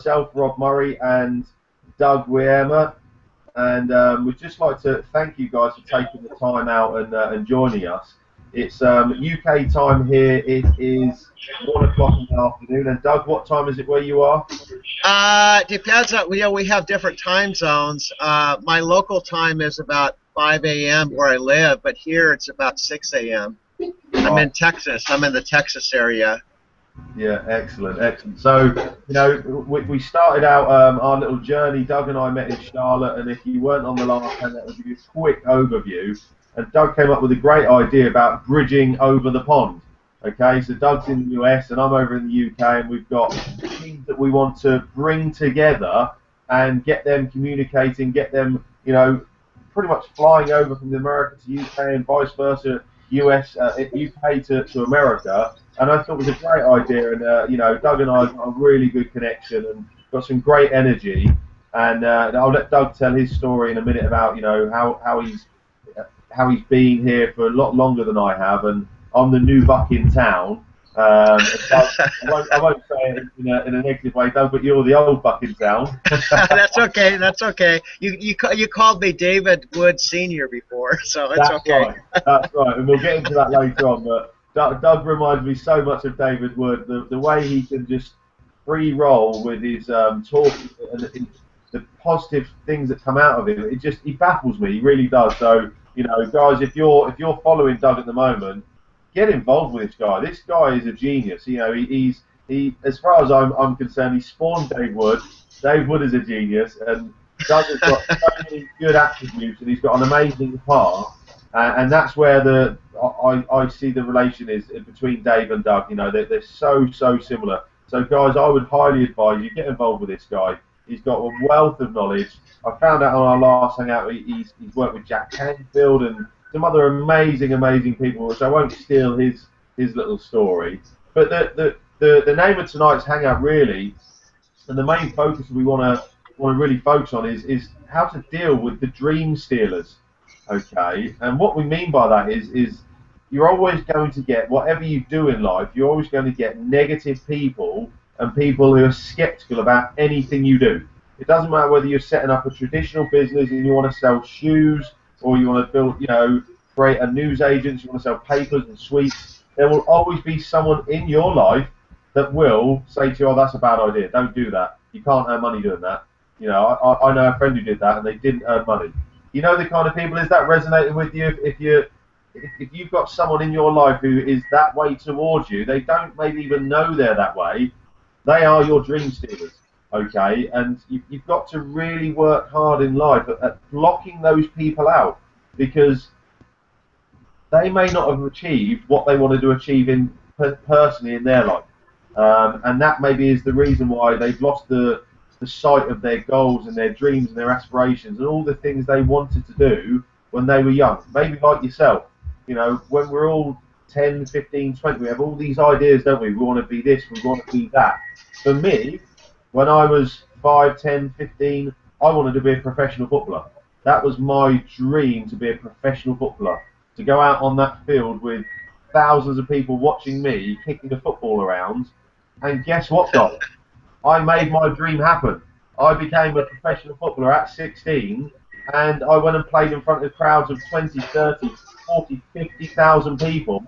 myself, Rob Murray, and Doug Wiemer, and we'd just like to thank you guys for taking the time out and joining us. It's UK time here. It is 1 o'clock in the afternoon. And Doug, what time is it where you are? Depends on, we have different time zones. My local time is about 5 a.m. where I live, but here it's about 6 a.m. I'm in Texas. I'm in the Texas area. Yeah, excellent, excellent. So, we started out our little journey. Doug and I met in Charlotte, and if you weren't on the last hand, that would give you a quick overview. And Doug came up with a great idea about bridging over the pond. Okay, so Doug's in the US, and I'm over in the UK, and we've got teams that we want to bring together and get them communicating, get them, pretty much flying over from America to UK and vice versa, UK to America. And I thought it was a great idea, and Doug and I got a really good connection and got some great energy. And I'll let Doug tell his story in a minute about how he's been here for a lot longer than I have, and I'm the new buck in town. Doug, I won't say it in a negative way, Doug, but you're the old buck in town. That's okay. That's okay. You called me David Wood Senior before, so it's okay. Right. That's right, and we'll get into that later on. But Doug reminds me so much of David Wood. The way he can just free roll with his talk and the positive things that come out of him. He baffles me. He really does. So guys, if you're following Doug at the moment, get involved with this guy. This guy is a genius. He as far as I'm concerned, he spawned Dave Wood. Dave Wood is a genius, and Doug has got so many good attributes, and he's got an amazing heart. And that's where I see the relation is between Dave and Doug. They're so similar. So guys, I would highly advise you get involved with this guy. He's got a wealth of knowledge. I found out on our last hangout he's worked with Jack Canfield and some other amazing people, which I won't steal his little story. But the name of tonight's hangout really, and the main focus we want to really focus on is how to deal with the dream stealers. Okay, and what we mean by that is you're always going to get, whatever you do in life, you're always going to get negative people and people who are skeptical about anything you do. It doesn't matter whether you're setting up a traditional business and you want to sell shoes, or you want to build, create a news agent, you want to sell papers and sweets. There will always be someone in your life that will say to you, "Oh, that's a bad idea. Don't do that. You can't earn money doing that." I know a friend who did that and they didn't earn money. You know the kind of people, is that resonating with you? If you've got someone in your life who is that way towards you, they don't maybe even know they're that way. They are your dream stealers, okay? And you've got to really work hard in life at blocking those people out, because they may not have achieved what they wanted to achieve personally in their life, and that maybe is the reason why they've lost the sight of their goals and their dreams and their aspirations and all the things they wanted to do when they were young. Maybe like yourself, when we're all 10, 15, 20, we have all these ideas, don't we? We want to be this, we want to be that. For me, when I was 5, 10, 15, I wanted to be a professional footballer. That was my dream, to be a professional footballer, to go out on that field with thousands of people watching me kicking the football around. And guess what, guys? I made my dream happen. I became a professional footballer at 16, and I went and played in front of crowds of 20, 30, 40, 50,000 people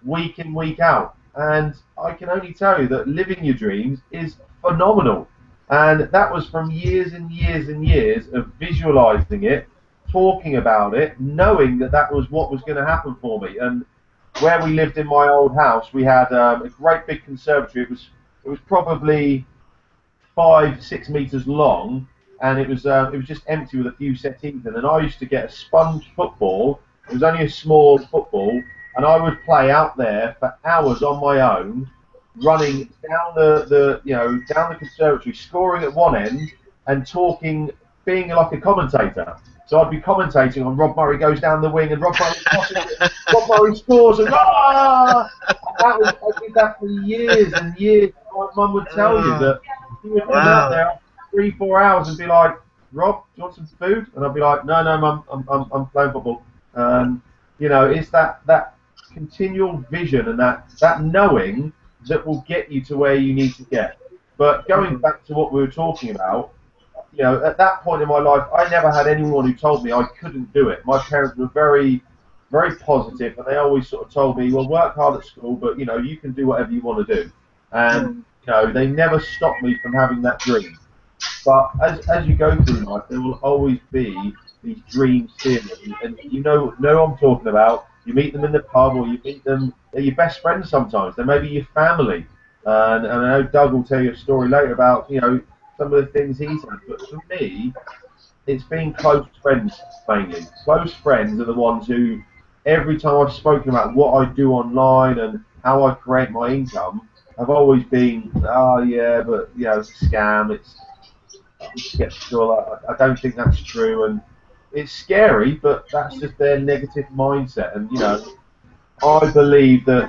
week in, week out. And I can only tell you that living your dreams is phenomenal. And that was from years and years and years of visualizing it, talking about it, knowing that was what was going to happen for me. And where we lived in my old house, we had a great big conservatory. It was probably 5, 6 meters long, and it was just empty with a few settees in. And I used to get a sponge football. It was only a small football, and I would play out there for hours on my own, running down down the conservatory, scoring at one end and talking, being like a commentator. So I'd be commentating on Rob Murray goes down the wing and Rob Murray crosses it, Rob Murray scores, and I did that for years and years. My mum would tell you that he would come out there 3, 4 hours and be like, "Rob, do you want some food?" And I'd be like, "No, Mum, I'm playing football." It's that continual vision and that knowing that will get you to where you need to get. But going back to what we were talking about, you know, at that point in my life, I never had anyone who told me I couldn't do it. My parents were very, very positive, and they always sort of told me, "Well, work hard at school, but you know, you can do whatever you want to do." And you know, they never stopped me from having that dream. But as you go through life, there will always be these dream stealers, and you know what I'm talking about. You meet them in the pub, or you meet them. They're your best friends sometimes. They may be your family. And I know Doug will tell you a story later about some of the things he's had. But for me, it's been close friends mainly. Close friends are the ones who, every time I've spoken about what I do online and how I create my income, have always been, oh yeah, but it's a scam. I'm skeptical. I don't think that's true, and it's scary, but that's just their negative mindset. And I believe that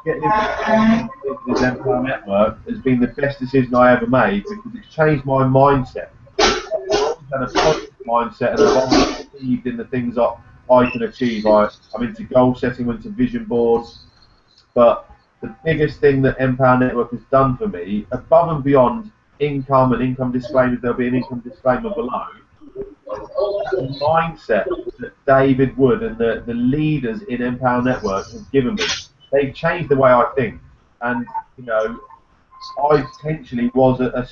getting into this Empire Network has been the best decision I ever made because it's changed my mindset. I've always had a positive mindset, and I've always believed in the things that I can achieve. I'm into goal setting, I'm into vision boards, but the biggest thing that Empower Network has done for me, above and beyond income and income disclaimers, there'll be an income disclaimer below, the mindset that David Wood and the leaders in Empower Network have given me. They've changed the way I think. And, I potentially was a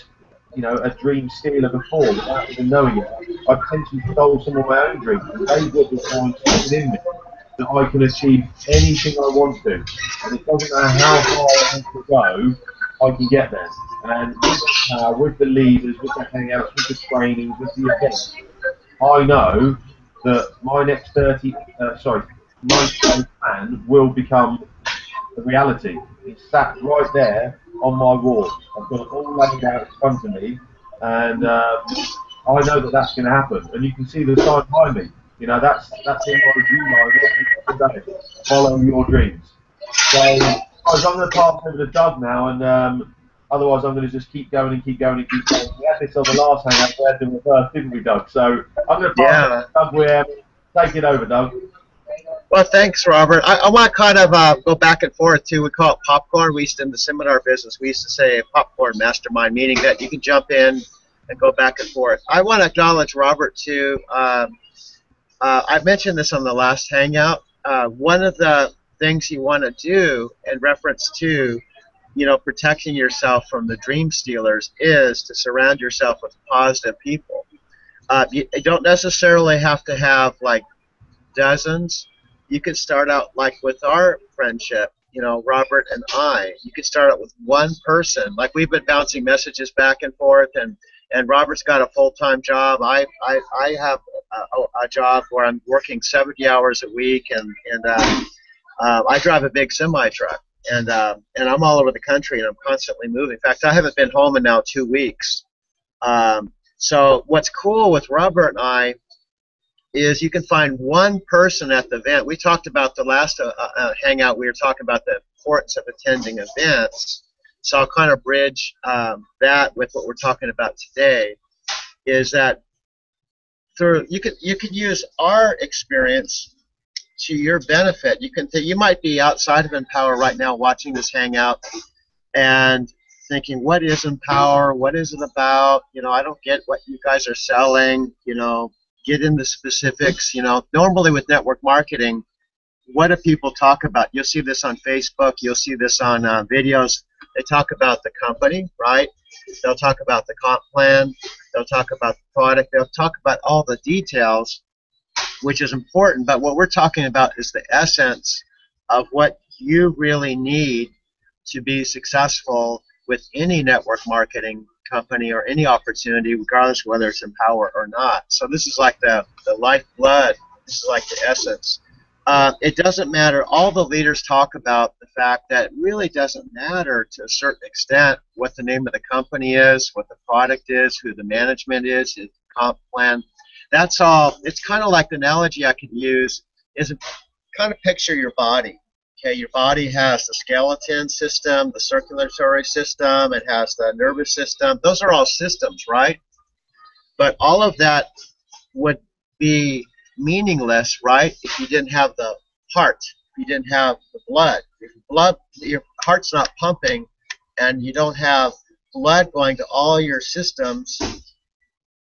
dream stealer before without even knowing it. I potentially stole some of my own dreams. And David Wood was found something in me that I can achieve anything I want to. And it doesn't matter how far I have to go, I can get there. And with the leaders, with the hangouts, with the trainings, with the events, I know that my next 90-day plan will become a reality. It's sat right there on my wall. I've got it all laid out in front of me, and I know that that's going to happen. And you can see the sign behind me. That's in my view line today. Follow your dreams. So, I'm going to pass over to Doug now, and otherwise I'm going to just keep going and keep going and keep going. We had this on the last hangout, we had the reverse, didn't we, Doug? So I'm going to pass over to Doug Weir. Take it over, Doug. Well, thanks, Robert. I want to kind of go back and forth, too. We call it popcorn. We used to, in the seminar business, we used to say popcorn mastermind, meaning that you can jump in and go back and forth. I want to acknowledge Robert, too. I mentioned this on the last hangout. One of the things you want to do in reference to protecting yourself from the dream stealers is to surround yourself with positive people. You don't necessarily have to have like dozens. You can start out like with our friendship, Robert and I. You can start out with one person. Like we've been bouncing messages back and forth, and Robert's got a full-time job. I have a job where I'm working 70 hours a week, and I drive a big semi-truck. And I'm all over the country, and I'm constantly moving. In fact, I haven't been home in now 2 weeks. So what's cool with Robert and I is you can find one person at the event. We talked about the last hangout. We were talking about the importance of attending events. So I'll kind of bridge that with what we're talking about today. Is that you can use our experience to your benefit. You might be outside of Empower right now watching this hangout and thinking, what is Empower? What is it about? I don't get what you guys are selling. Get into specifics. Normally with network marketing, what do people talk about? You'll see this on Facebook. You'll see this on videos. They talk about the company, right? They'll talk about the comp plan. They'll talk about the product. They'll talk about all the details, which is important, but what we're talking about is the essence of what you really need to be successful with any network marketing company or any opportunity, regardless of whether it's Empower or not. So this is like the lifeblood. This is like the essence. It doesn't matter. All the leaders talk about the fact that it really doesn't matter to a certain extent what the name of the company is, what the product is, who the management is, the comp plan. That's all. It's kind of like the analogy I could use is kind of picture your body. Okay, your body has the skeleton system, the circulatory system, it has the nervous system. Those are all systems, right? But all of that would be meaningless, right, if you didn't have the heart, if you didn't have the blood. If your heart's not pumping and you don't have blood going to all your systems,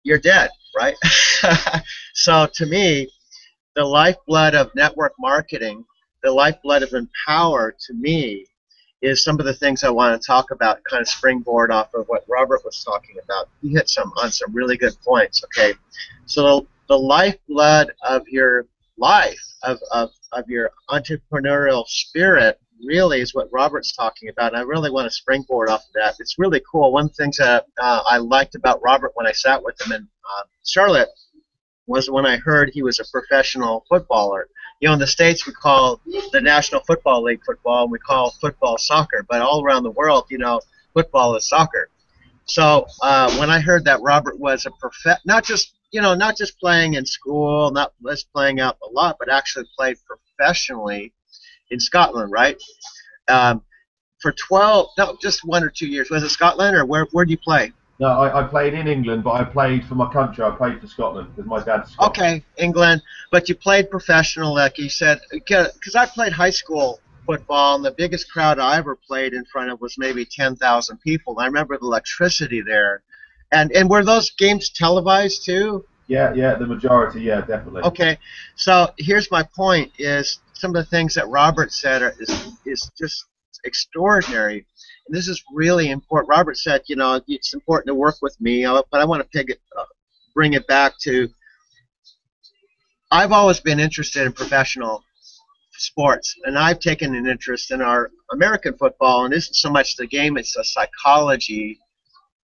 you're dead, right? So to me, the lifeblood of network marketing, the lifeblood of Empower, to me, is some of the things I want to talk about, kind of springboard off of what Robert was talking about. He hit on some really good points. Okay, so the lifeblood of your life, of your entrepreneurial spirit, really is what Robert's talking about. And I really want to springboard off of that. It's really cool. One of the things that I liked about Robert when I sat with him in Charlotte was when I heard he was a professional footballer. You know, in the States we call the National Football League football, and we call football soccer, but all around the world, you know, football is soccer. So when I heard that Robert was not just, you know, not just playing in school, not just playing out a lot, but actually played professionally in Scotland, right? Um, for 12, no, just 1 or 2 years. Was it Scotland, or where did you play? No, I played in England, but I played for my country. I played for Scotland because my dad's Scottish. Okay, England, but you played professional, like you said, because I played high school football, and the biggest crowd I ever played in front of was maybe 10,000 people. I remember the electricity there. And were those games televised too? Yeah, the majority, yeah, definitely. Okay, so here's my point: is some of the things that Robert said is just extraordinary. And this is really important. Robert said, you know, it's important to work with me, but I want to bring it back to. I've always been interested in professional sports, and I've taken an interest in our American football, and it isn't so much the game, it's the psychology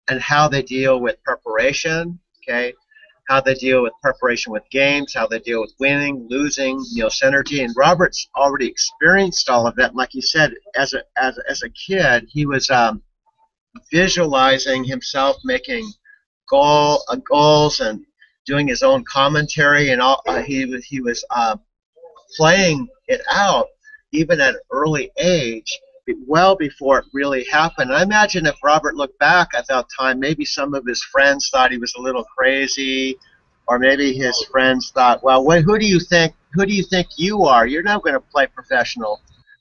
and how they deal with preparation, okay, how they deal with preparation with games, how they deal with winning, losing, you know, synergy. And Robert's already experienced all of that. And like you said, as a kid, he was visualizing himself making goals and doing his own commentary, and all. He was playing it out even at an early age, well before it really happened. I imagine if Robert looked back at that time, maybe some of his friends thought he was a little crazy, or maybe his friends thought, well, who do you think you are? You're not going to play professional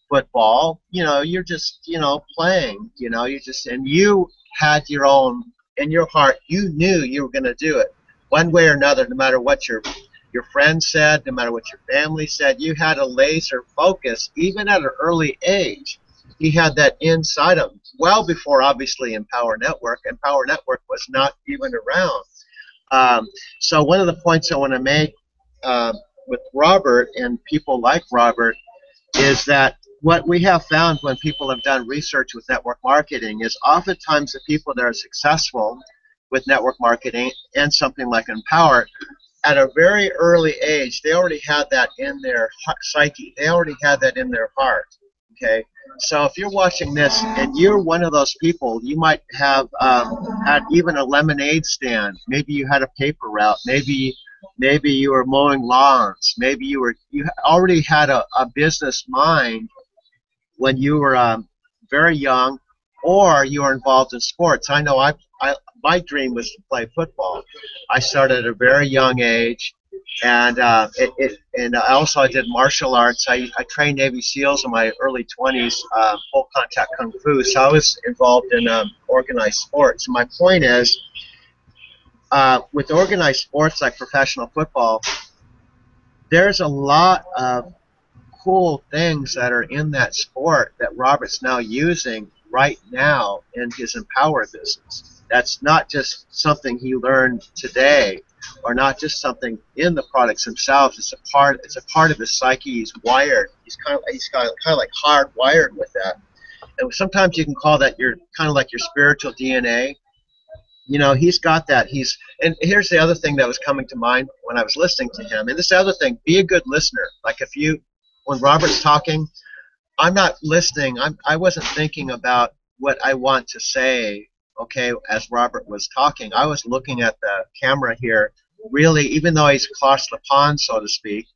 football. You know, you're just, you know, playing. You know, and you had your own, in your heart, you knew you were going to do it one way or another, no matter what your friends said, no matter what your family said. You had a laser focus, even at an early age. He had that inside him, well before, obviously, Empower Network. Empower Network was not even around. So one of the points I want to make with Robert and people like Robert is that what we have found when people have done research with network marketing is oftentimes the people that are successful with network marketing and something like Empower, at a very early age, they already had that in their psyche. They already had that in their heart. Okay, so if you're watching this and you're one of those people, you might have had even a lemonade stand. Maybe you had a paper route. Maybe you were mowing lawns. Maybe you already had a business mind when you were very young, or you were involved in sports. I know my dream was to play football. I started at a very young age, and I did martial arts. I trained Navy SEALs in my early 20s, full contact kung fu. So I was involved in organized sports. And my point is, with organized sports like professional football, there's a lot of cool things that are in that sport that Robert's now using right now in his Empower business. That's not just something he learned today, or not just something in the products themselves. It's a part of his psyche. He's wired. He's kind of like hardwired with that. And sometimes you can call that your kind of like your spiritual DNA. You know, he's got that. And here's the other thing that was coming to mind when I was listening to him. And this other thing, be a good listener. Like when Robert's talking, I'm not listening. I wasn't thinking about what I want to say. Okay, as Robert was talking, I was looking at the camera here. Really, even though he's across the pond, so to speak,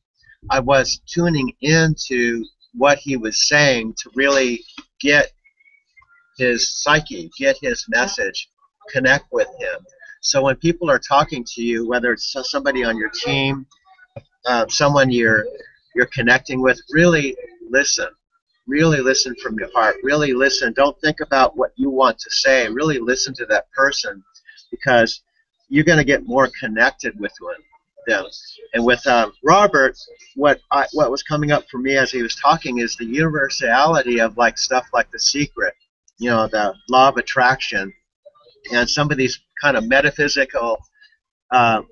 I was tuning into what he was saying to really get his psyche, get his message, connect with him. So when people are talking to you, whether it's somebody on your team, someone you're connecting with, really listen. really listen from your heart. Really listen. Don't think about what you want to say. Really listen to that person, because you're going to get more connected with them. And with Robert, what was coming up for me as he was talking is the universality of like stuff like The Secret, the law of attraction, and some of these kind of metaphysical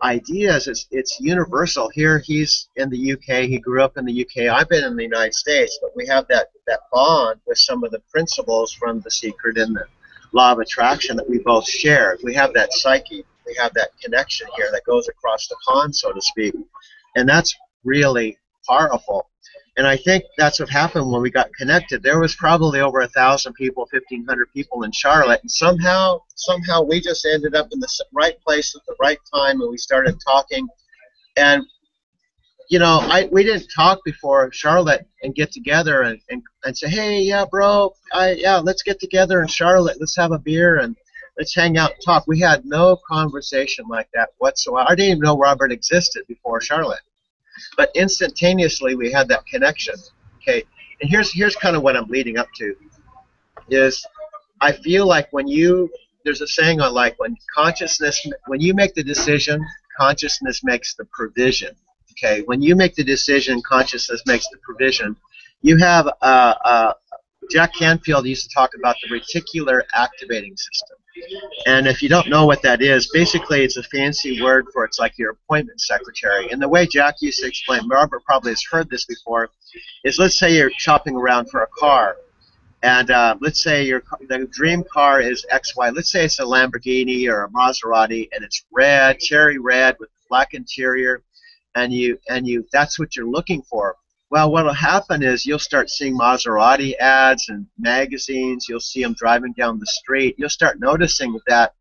ideas. It's universal. Here he's in the UK. He grew up in the UK. I've been in the United States, but we have that bond with some of the principles from The Secret and the law of attraction that we both share. We have that psyche. We have that connection here that goes across the pond, so to speak, and that's really powerful. And I think that's what happened when we got connected. There was probably over 1,000 people, 1,500 people in Charlotte, and somehow we just ended up in the right place at the right time, and we started talking. And we didn't talk before Charlotte and get together and say, hey, yeah, bro, let's get together in Charlotte. Let's have a beer and let's hang out and talk. We had no conversation like that whatsoever. I didn't even know Robert existed before Charlotte. But instantaneously, we had that connection. Okay, and here's kind of what I'm leading up to. Is I feel like there's a saying I like, when you make the decision, consciousness makes the provision. Okay, when you make the decision, consciousness makes the provision. You have Jack Canfield used to talk about the reticular activating system. And if you don't know what that is, basically it's a fancy word for, it's like your appointment secretary. And the way Jack used to explain, Robert probably has heard this before, is let's say you're shopping around for a car. And let's say the dream car is XY. Let's say it's a Lamborghini or a Maserati, and it's red, cherry red with black interior, and that's what you're looking for. Well, what will happen is you'll start seeing Maserati ads and magazines. You'll see them driving down the street. You'll start noticing that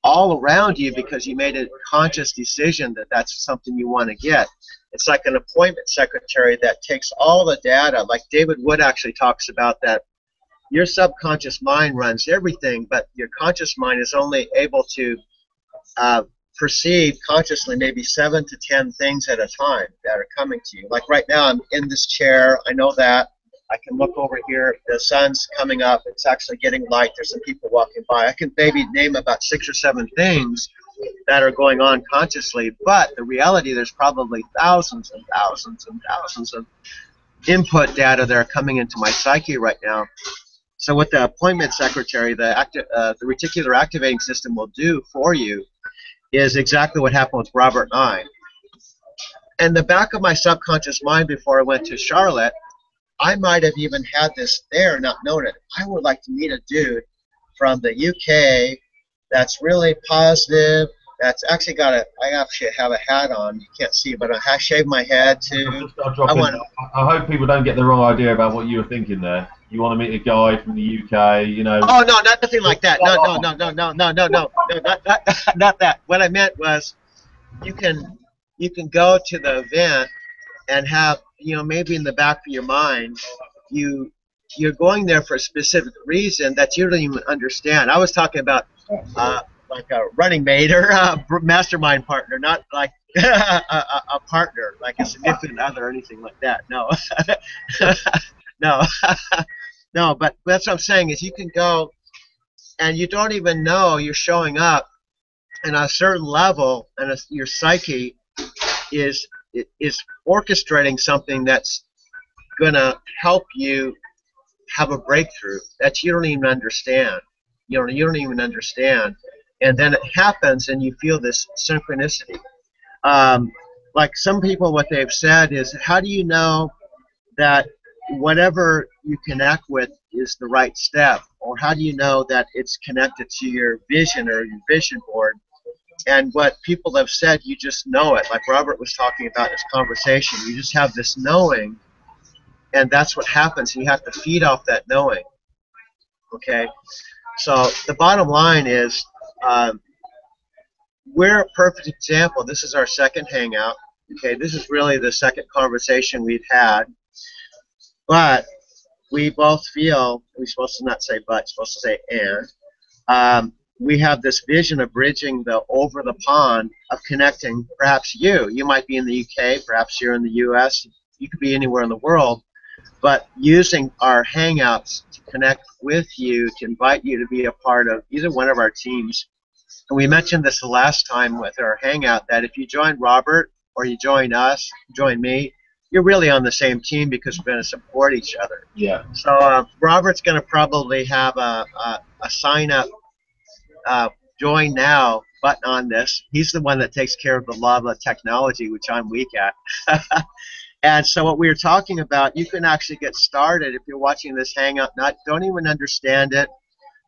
all around you because you made a conscious decision that that's something you want to get. It's like an appointment secretary that takes all the data. Like David Wood actually talks about that. Your subconscious mind runs everything, but your conscious mind is only able to perceive consciously maybe 7 to 10 things at a time that are coming to you. Like right now, I'm in this chair. I know that. I can look over here. The sun's coming up. It's actually getting light. There's some people walking by. I can maybe name about 6 or 7 things that are going on consciously, but the reality, there's probably thousands and thousands and thousands of input data that are coming into my psyche right now. So what the appointment secretary, the reticular activating system will do for you is exactly what happened with Robert and I. And the back of my subconscious mind before I went to Charlotte, I might have even had this there, not known it. I would like to meet a dude from the UK that's really positive, that's actually I actually have a hat on, you can't see, but I shaved my head too. I hope people don't get the wrong idea about what you were thinking there. You want to meet a guy from the UK, Oh no, nothing like that. No, not that. What I meant was, you can go to the event and have, maybe in the back of your mind, you're going there for a specific reason that you don't even understand. I was talking about like a running mate or a mastermind partner, not like a partner, like a significant other or anything like that. No. No. No, but that's what I'm saying is you can go and you don't even know you're showing up, and a certain level, and your psyche is orchestrating something that's going to help you have a breakthrough that you don't even understand. You don't even understand, and then it happens, and you feel this synchronicity. Like some people, what they've said is, how do you know that whatever you connect with is the right step, or how do you know that it's connected to your vision or your vision board? And what people have said, you just know it. Like Robert was talking about in his conversation, you just have this knowing, and that's what happens. You have to feed off that knowing. Okay, so the bottom line is, we're a perfect example. This is our second hangout. Okay, this is really the second conversation we've had. But we both feel, we're supposed to not say but, supposed to say and, we have this vision of bridging over the pond, of connecting. Perhaps you might be in the UK, perhaps you're in the US, you could be anywhere in the world, but using our Hangouts to connect with you, to invite you to be a part of either one of our teams. And we mentioned this the last time with our Hangout, that if you join Robert or you join us, join me, you're really on the same team because we're going to support each other. Yeah. So Robert's going to probably have a sign up, join now button on this. He's the one that takes care of the lava technology, which I'm weak at. And so what we were talking about, you can actually get started if you're watching this Hangout, don't even understand it.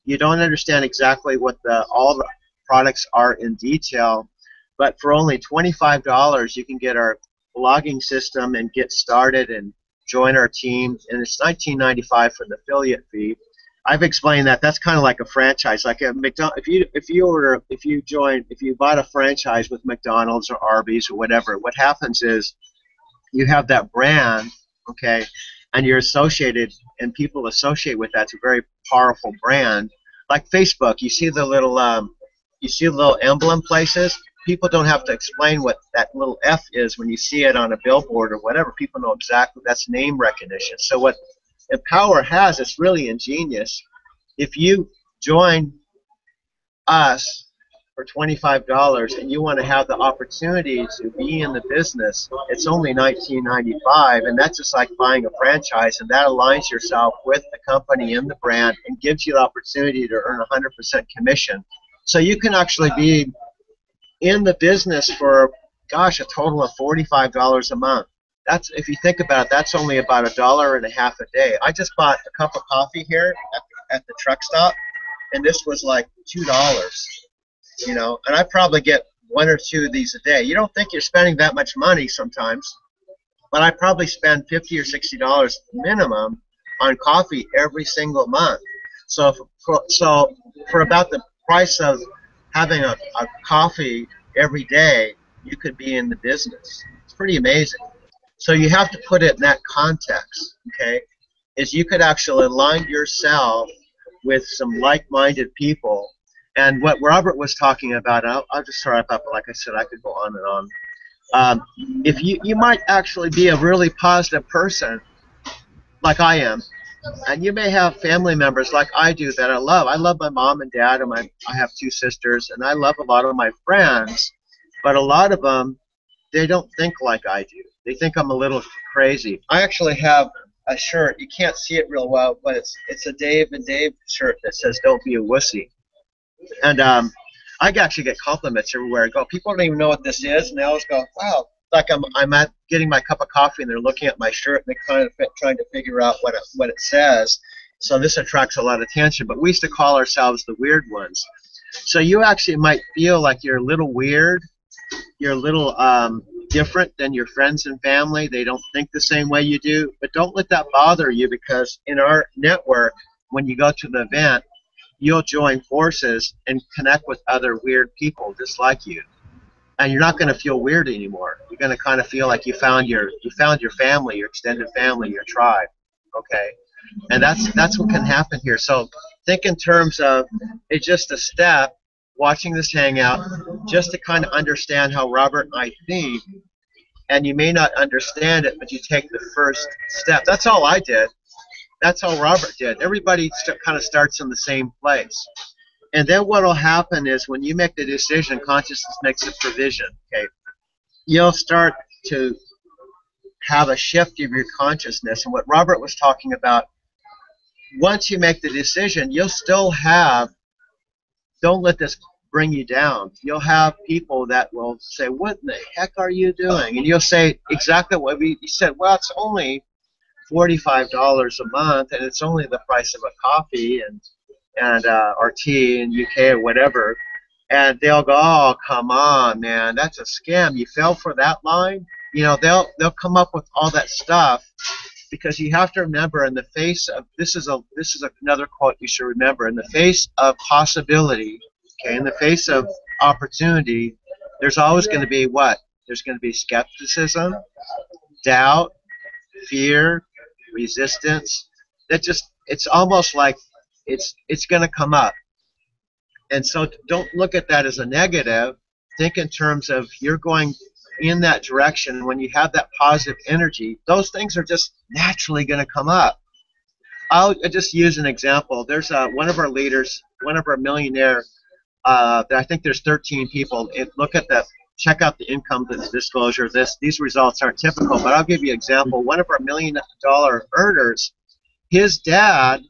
You don't understand exactly what all the products are in detail, but for only $25 you can get our blogging system and get started and join our team, and it's $19.95 for the affiliate fee. I've explained that that's kind of like a franchise, like a McDonald's. If you bought a franchise with McDonald's or Arby's or whatever, what happens is you have that brand, okay, and you're associated, and people associate with that. It's a very powerful brand. Like Facebook, you see the little emblem places. People don't have to explain what that little F is when you see it on a billboard or whatever. People know exactly. That's name recognition. So what Empower has, it's really ingenious. If you join us for $25 and you want to have the opportunity to be in the business, it's only $19.95, and that's just like buying a franchise, and that aligns yourself with the company and the brand and gives you the opportunity to earn 100% commission. So you can actually be in the business for, gosh, a total of $45 a month. That's, if you think about it, that's only about $1.50 a day. I just bought a cup of coffee here at the truck stop, and this was like $2, you know, and I probably get 1 or 2 of these a day. You don't think you're spending that much money sometimes, but I probably spend $50 or $60 minimum on coffee every single month. So for about the price of having a coffee every day, you could be in the business. It's pretty amazing. So you have to put it in that context, okay? Is you could actually align yourself with some like-minded people. And what Robert was talking about, I'll just wrap up. Like I said, I could go on and on. If you might actually be a really positive person, like I am, and you may have family members like I do that I love. I love my mom and dad, and I have 2 sisters, and I love a lot of my friends, but a lot of them, they don't think like I do. They think I'm a little crazy. I actually have a shirt. You can't see it real well, but it's a Dave and Dave shirt that says "Don't be a wussy." And I actually get compliments everywhere I go. People don't even know what this is, and they always go, "Wow!" Like I'm at getting my cup of coffee, and they're looking at my shirt, and they're kind of trying to figure out what it says. So this attracts a lot of attention. But we used to call ourselves the weird ones. So you actually might feel like you're a little weird. You're a little different than your friends and family. They don't think the same way you do. But don't let that bother you, because in our network, when you go to the event, you'll join forces and connect with other weird people just like you. And you're not going to feel weird anymore. You're going to kind of feel like you found your family, your extended family, your tribe. Okay? And that's what can happen here. So think in terms of it's just a step, watching this hangout, just to kind of understand how Robert and I think. And you may not understand it, but you take the first step. That's all I did. That's all Robert did. Everybody kind of starts in the same place. And then what will happen is when you make the decision, consciousness makes a provision. Okay, you'll start to have a shift of your consciousness. And what Robert was talking about, once you make the decision, you'll still have, don't let this bring you down. You'll have people that will say, "What in the heck are you doing?" And you'll say exactly what you said. Well, it's only $45 a month, and it's only the price of a coffee and or tea in UK or whatever. And they'll go, "Oh, come on, man, that's a scam. You fell for that line." You know, they'll come up with all that stuff, because you have to remember, in the face of this is another quote you should remember. In the face of possibility, okay, in the face of opportunity, there's always going to be what? There's going to be skepticism, doubt, fear, resistance. It's almost like it's going to come up. And so don't look at that as a negative. Think in terms of you're going in that direction, when you have that positive energy, those things are just naturally going to come up. I'll just use an example. There's one of our leaders, one of our millionaire. I think there's 13 people. Check out the income disclosure. These results aren't typical, but I'll give you an example. One of our $1 million earners, his dad,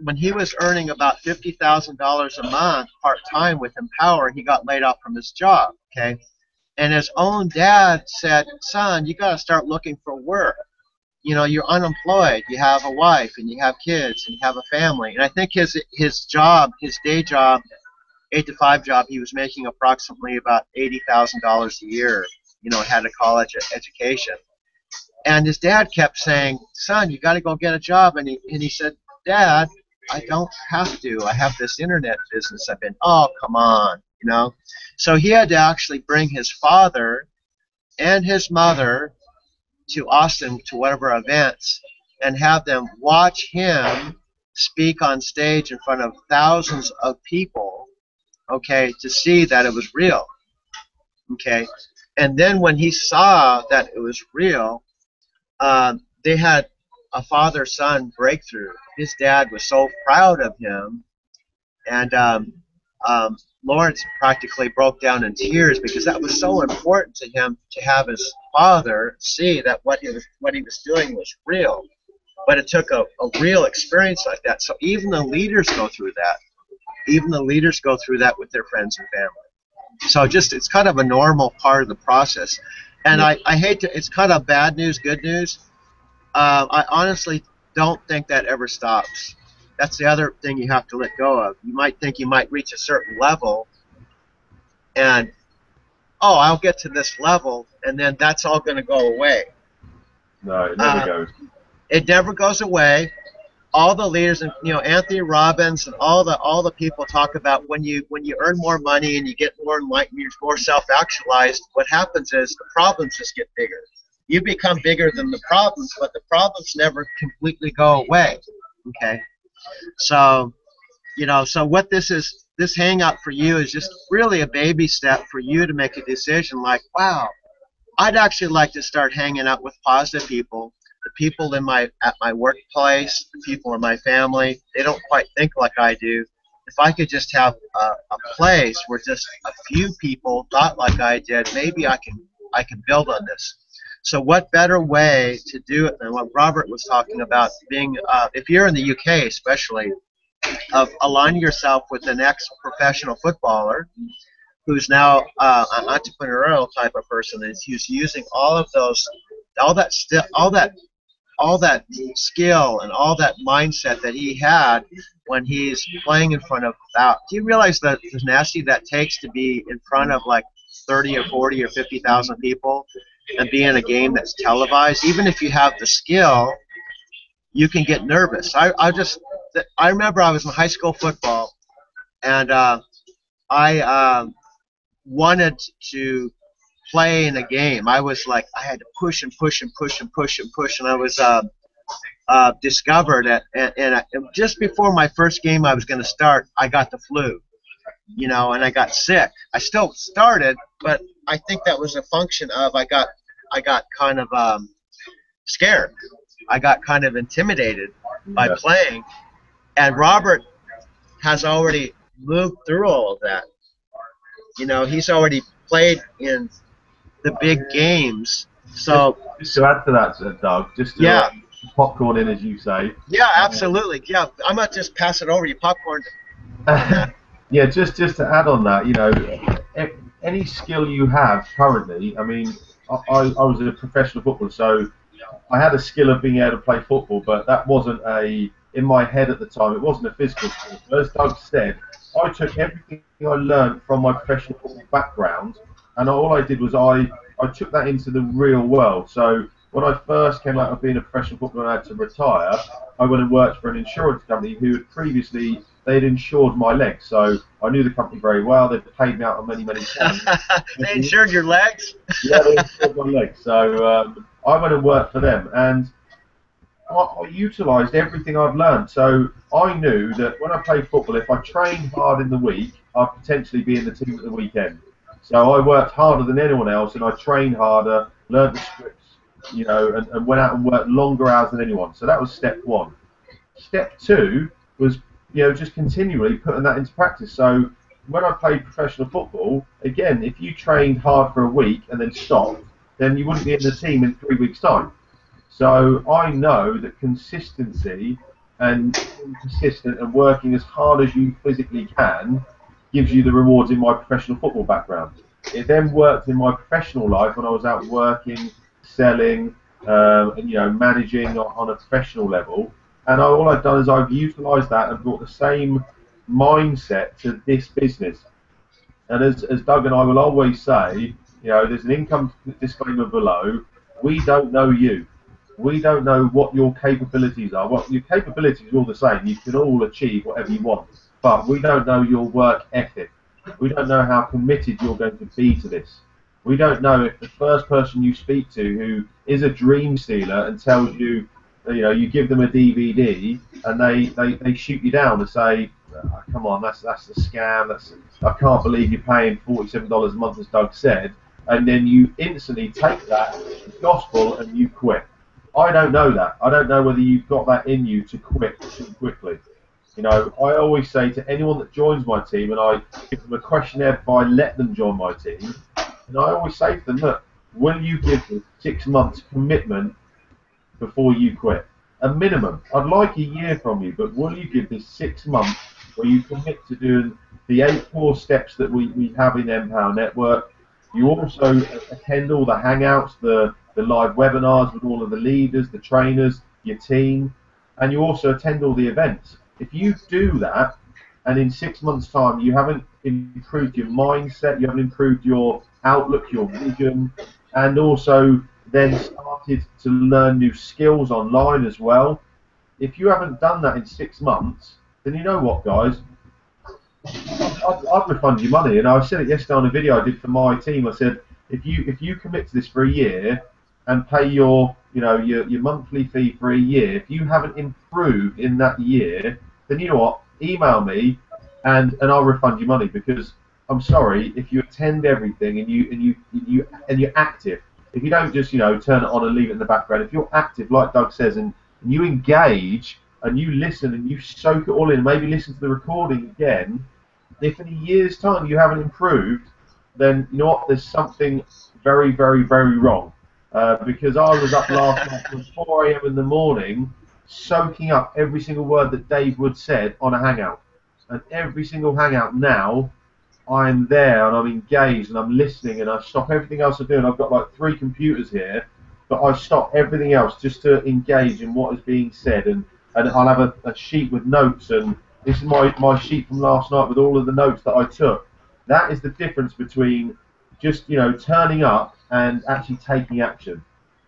when he was earning about $50,000 a month part-time with Empower, he got laid off from his job, okay? And his own dad said, son, you got to start looking for work. You know, you're unemployed, you have a wife, and you have kids, and you have a family. And I think his day job, 8 to 5 job, he was making approximately about $80,000 a year, you know, had a college education. And his dad kept saying, son, you got to go get a job. And he said, Dad, I don't have to. I have this internet business. Oh, come on, you know. So he had to actually bring his father and his mother to Austin to one of our events and have them watch him speak on stage in front of thousands of people, okay, to see that it was real, okay. And then when he saw that it was real, they had a father-son breakthrough. His dad was so proud of him, and Lawrence practically broke down in tears because that was so important to him to have his father see that what he was doing was real. But it took a real experience like that. So even the leaders go through that. Even the leaders go through that with their friends and family. So it's kind of a normal part of the process. And I hate to, it's kind of bad news, good news. I honestly don't think that ever stops. That's the other thing you have to let go of. You might think you might reach a certain level, and, oh, I'll get to this level, and then that's all going to go away. No, it never goes. It never goes away. All the leaders, and Anthony Robbins and all the people talk about when you earn more money and you get more enlightened, you're more self-actualized. What happens is the problems just get bigger. You become bigger than the problems, but the problems never completely go away. Okay. So, so what this hangout for you is just really a baby step for you to make a decision like, wow, I'd actually like to start hanging out with positive people, the people at my workplace, the people in my family. They don't quite think like I do. If I could just have a place where just a few people thought like I did, maybe I can build on this. So what better way to do it than what Robert was talking about, being, if you're in the UK especially, of aligning yourself with the next professional footballer who's now an entrepreneurial type of person, and who's using all that skill and all that mindset that he had when he's playing in front of that. Do you realize the tenacity that takes to be in front of like 30 or 40 or 50,000 people and be in a game that's televised? Even if you have the skill, you can get nervous. I remember I was in high school football, and I wanted to play in a game. I was like, I had to push and push and push and push and push, and I was discovered and just before my first game I was going to start, I got the flu, and I got sick. I still started, but I think that was a function of I got kind of scared. I got kind of intimidated by playing, and Robert has already moved through all of that. He's already played in the big games. So just to add to that, Doug, just to popcorn in, as you say. Yeah, absolutely. Yeah, I'm gonna just pass it over. You popcorn. Yeah, just to add on that, any skill you have currently. I mean, I was a professional footballer, so I had a skill of being able to play football, but that wasn't in my head at the time. It wasn't a physical skill. So as Doug said, I took everything I learned from my professional football background, and all I did was I took that into the real world. So when I first came out of being a professional footballer and I had to retire, I went and worked for an insurance company who had previously, they'd insured my legs. So I knew the company very well. They'd paid me out on many times. They insured your legs? Yeah, they insured my legs. So I went and worked for them, and I utilised everything I'd learned. So I knew that when I played football, if I trained hard in the week, I'd potentially be in the team at the weekend. So I worked harder than anyone else, and I trained harder, learned the scripts, and went out and worked longer hours than anyone. So that was step one. Step two was, just continually putting that into practice. So when I played professional football, again, if you trained hard for a week and then stopped, then you wouldn't be in the team in 3 weeks' time. So I know that consistency and being persistent and working as hard as you physically can gives you the rewards in my professional football background. It then worked in my professional life when I was out working, selling, and managing on a professional level. And all I've done is I've utilised that and brought the same mindset to this business. And as Doug and I will always say, there's an income disclaimer below. We don't know you. We don't know what your capabilities are. Well, your capabilities are all the same. You can all achieve whatever you want. But we don't know your work ethic. We don't know how committed you're going to be to this. We don't know if the first person you speak to who is a dream stealer and tells you, you give them a DVD and they shoot you down and say, oh, come on, that's a scam. I can't believe you're paying $47 a month, as Doug said. And then you instantly take that gospel and you quit. I don't know that. I don't know whether you've got that in you to quit too quickly. I always say to anyone that joins my team, and I give them a questionnaire before I let them join my team, and I always say to them, look, will you give me 6 months commitment before you quit? A minimum. I'd like a year from you, but will you give this 6 months where you commit to doing the 8 core steps that we have in Empower Network? You also attend all the hangouts, the live webinars with all of the leaders, the trainers, your team, and you also attend all the events. If you do that, and in 6 months' time you haven't improved your mindset, you haven't improved your outlook, your vision, and also then started to learn new skills online as well, if you haven't done that in 6 months, then you know what, guys? I'd refund your money. And I said it yesterday on a video I did for my team. I said, if you commit to this for a year and pay your monthly fee for a year, if you haven't improved in that year, then you know what? Email me, and I'll refund your money, because I'm sorry, if you attend everything and you're active, if you don't just turn it on and leave it in the background, if you're active like Doug says, and you engage and you listen and you soak it all in, maybe listen to the recording again, if in a year's time you haven't improved, then you know what? There's something very, very, very wrong. Because I was up last night from 4 a.m. in the morning, soaking up every single word that Dave Wood said on a hangout. And every single hangout now, I'm there and I'm engaged and I'm listening, and I stop everything else I'm doing. I've got like 3 computers here, but I stop everything else just to engage in what is being said. And I'll have a sheet with notes, and this is my sheet from last night with all of the notes that I took. That is the difference between just turning up and actually taking action.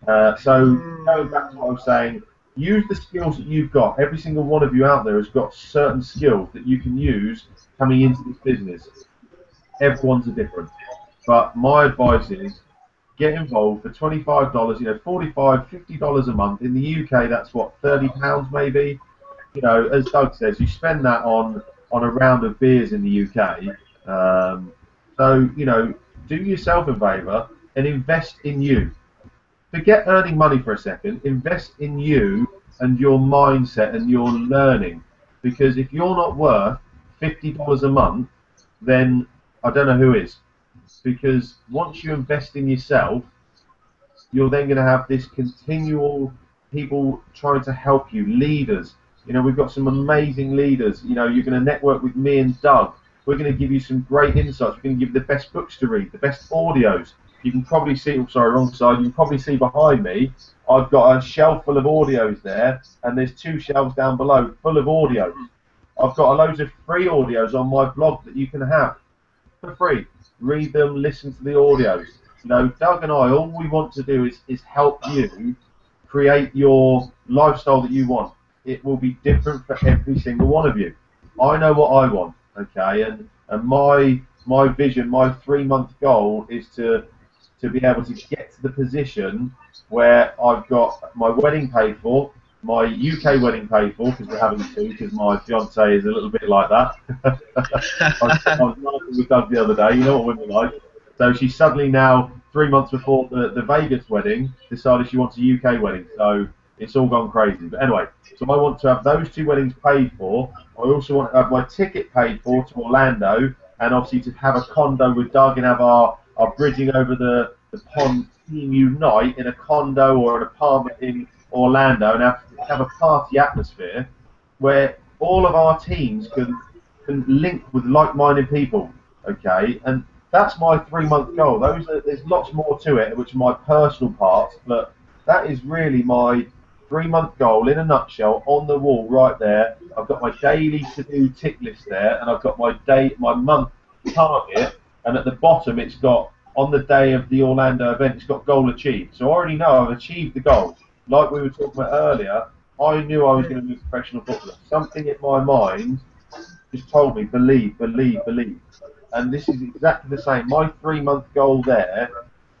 So going back to what I was saying, use the skills that you've got. Every single one of you out there has got certain skills that you can use coming into this business. Everyone's are different, but my advice is get involved for $25, $45, $50 a month. In the UK, that's what, £30 maybe. As Doug says, you spend that on a round of beers in the UK. So do yourself a favour and invest in you. Forget earning money for a second. Invest in you and your mindset and your learning. Because if you're not worth $50 a month, then I don't know who is. Because once you invest in yourself, you're then going to have this continual people trying to help you, leaders. We've got some amazing leaders. You're going to network with me and Doug. We're going to give you some great insights. We're going to give you the best books to read, the best audios. You can probably see, wrong side. You can probably see behind me, I've got a shelf full of audios there, and there's 2 shelves down below full of audios. I've got loads of free audios on my blog that you can have for free. Read them, listen to the audios. Doug and I, all we want to do is help you create your lifestyle that you want. It will be different for every single one of you. I know what I want, okay, and my vision, my 3-month goal is to be able to get to the position where I've got my wedding paid for, my UK wedding paid for, because we're having 2, because my fiance is a little bit like that. I was laughing with Doug the other day. You know what women are like. So she's suddenly now 3 months before the Vegas wedding decided she wants a UK wedding. So it's all gone crazy. But anyway, so I want to have those 2 weddings paid for. I also want to have my ticket paid for to Orlando, and obviously to have a condo with Doug and have our bridging over the pond team unite in a condo or an apartment in Orlando, and have a party atmosphere where all of our teams can link with like-minded people. Okay, and that's my 3-month goal. There's lots more to it, which are my personal parts, but that is really my 3-month goal in a nutshell on the wall right there. I've got my daily to-do tick list there, and I've got my month target, and at the bottom it's got, on the day of the Orlando event, it's got goal achieved. So I already know I've achieved the goal. Like we were talking about earlier, I knew I was going to be a professional footballer. Something in my mind just told me, believe, believe, believe. And this is exactly the same. My 3-month goal there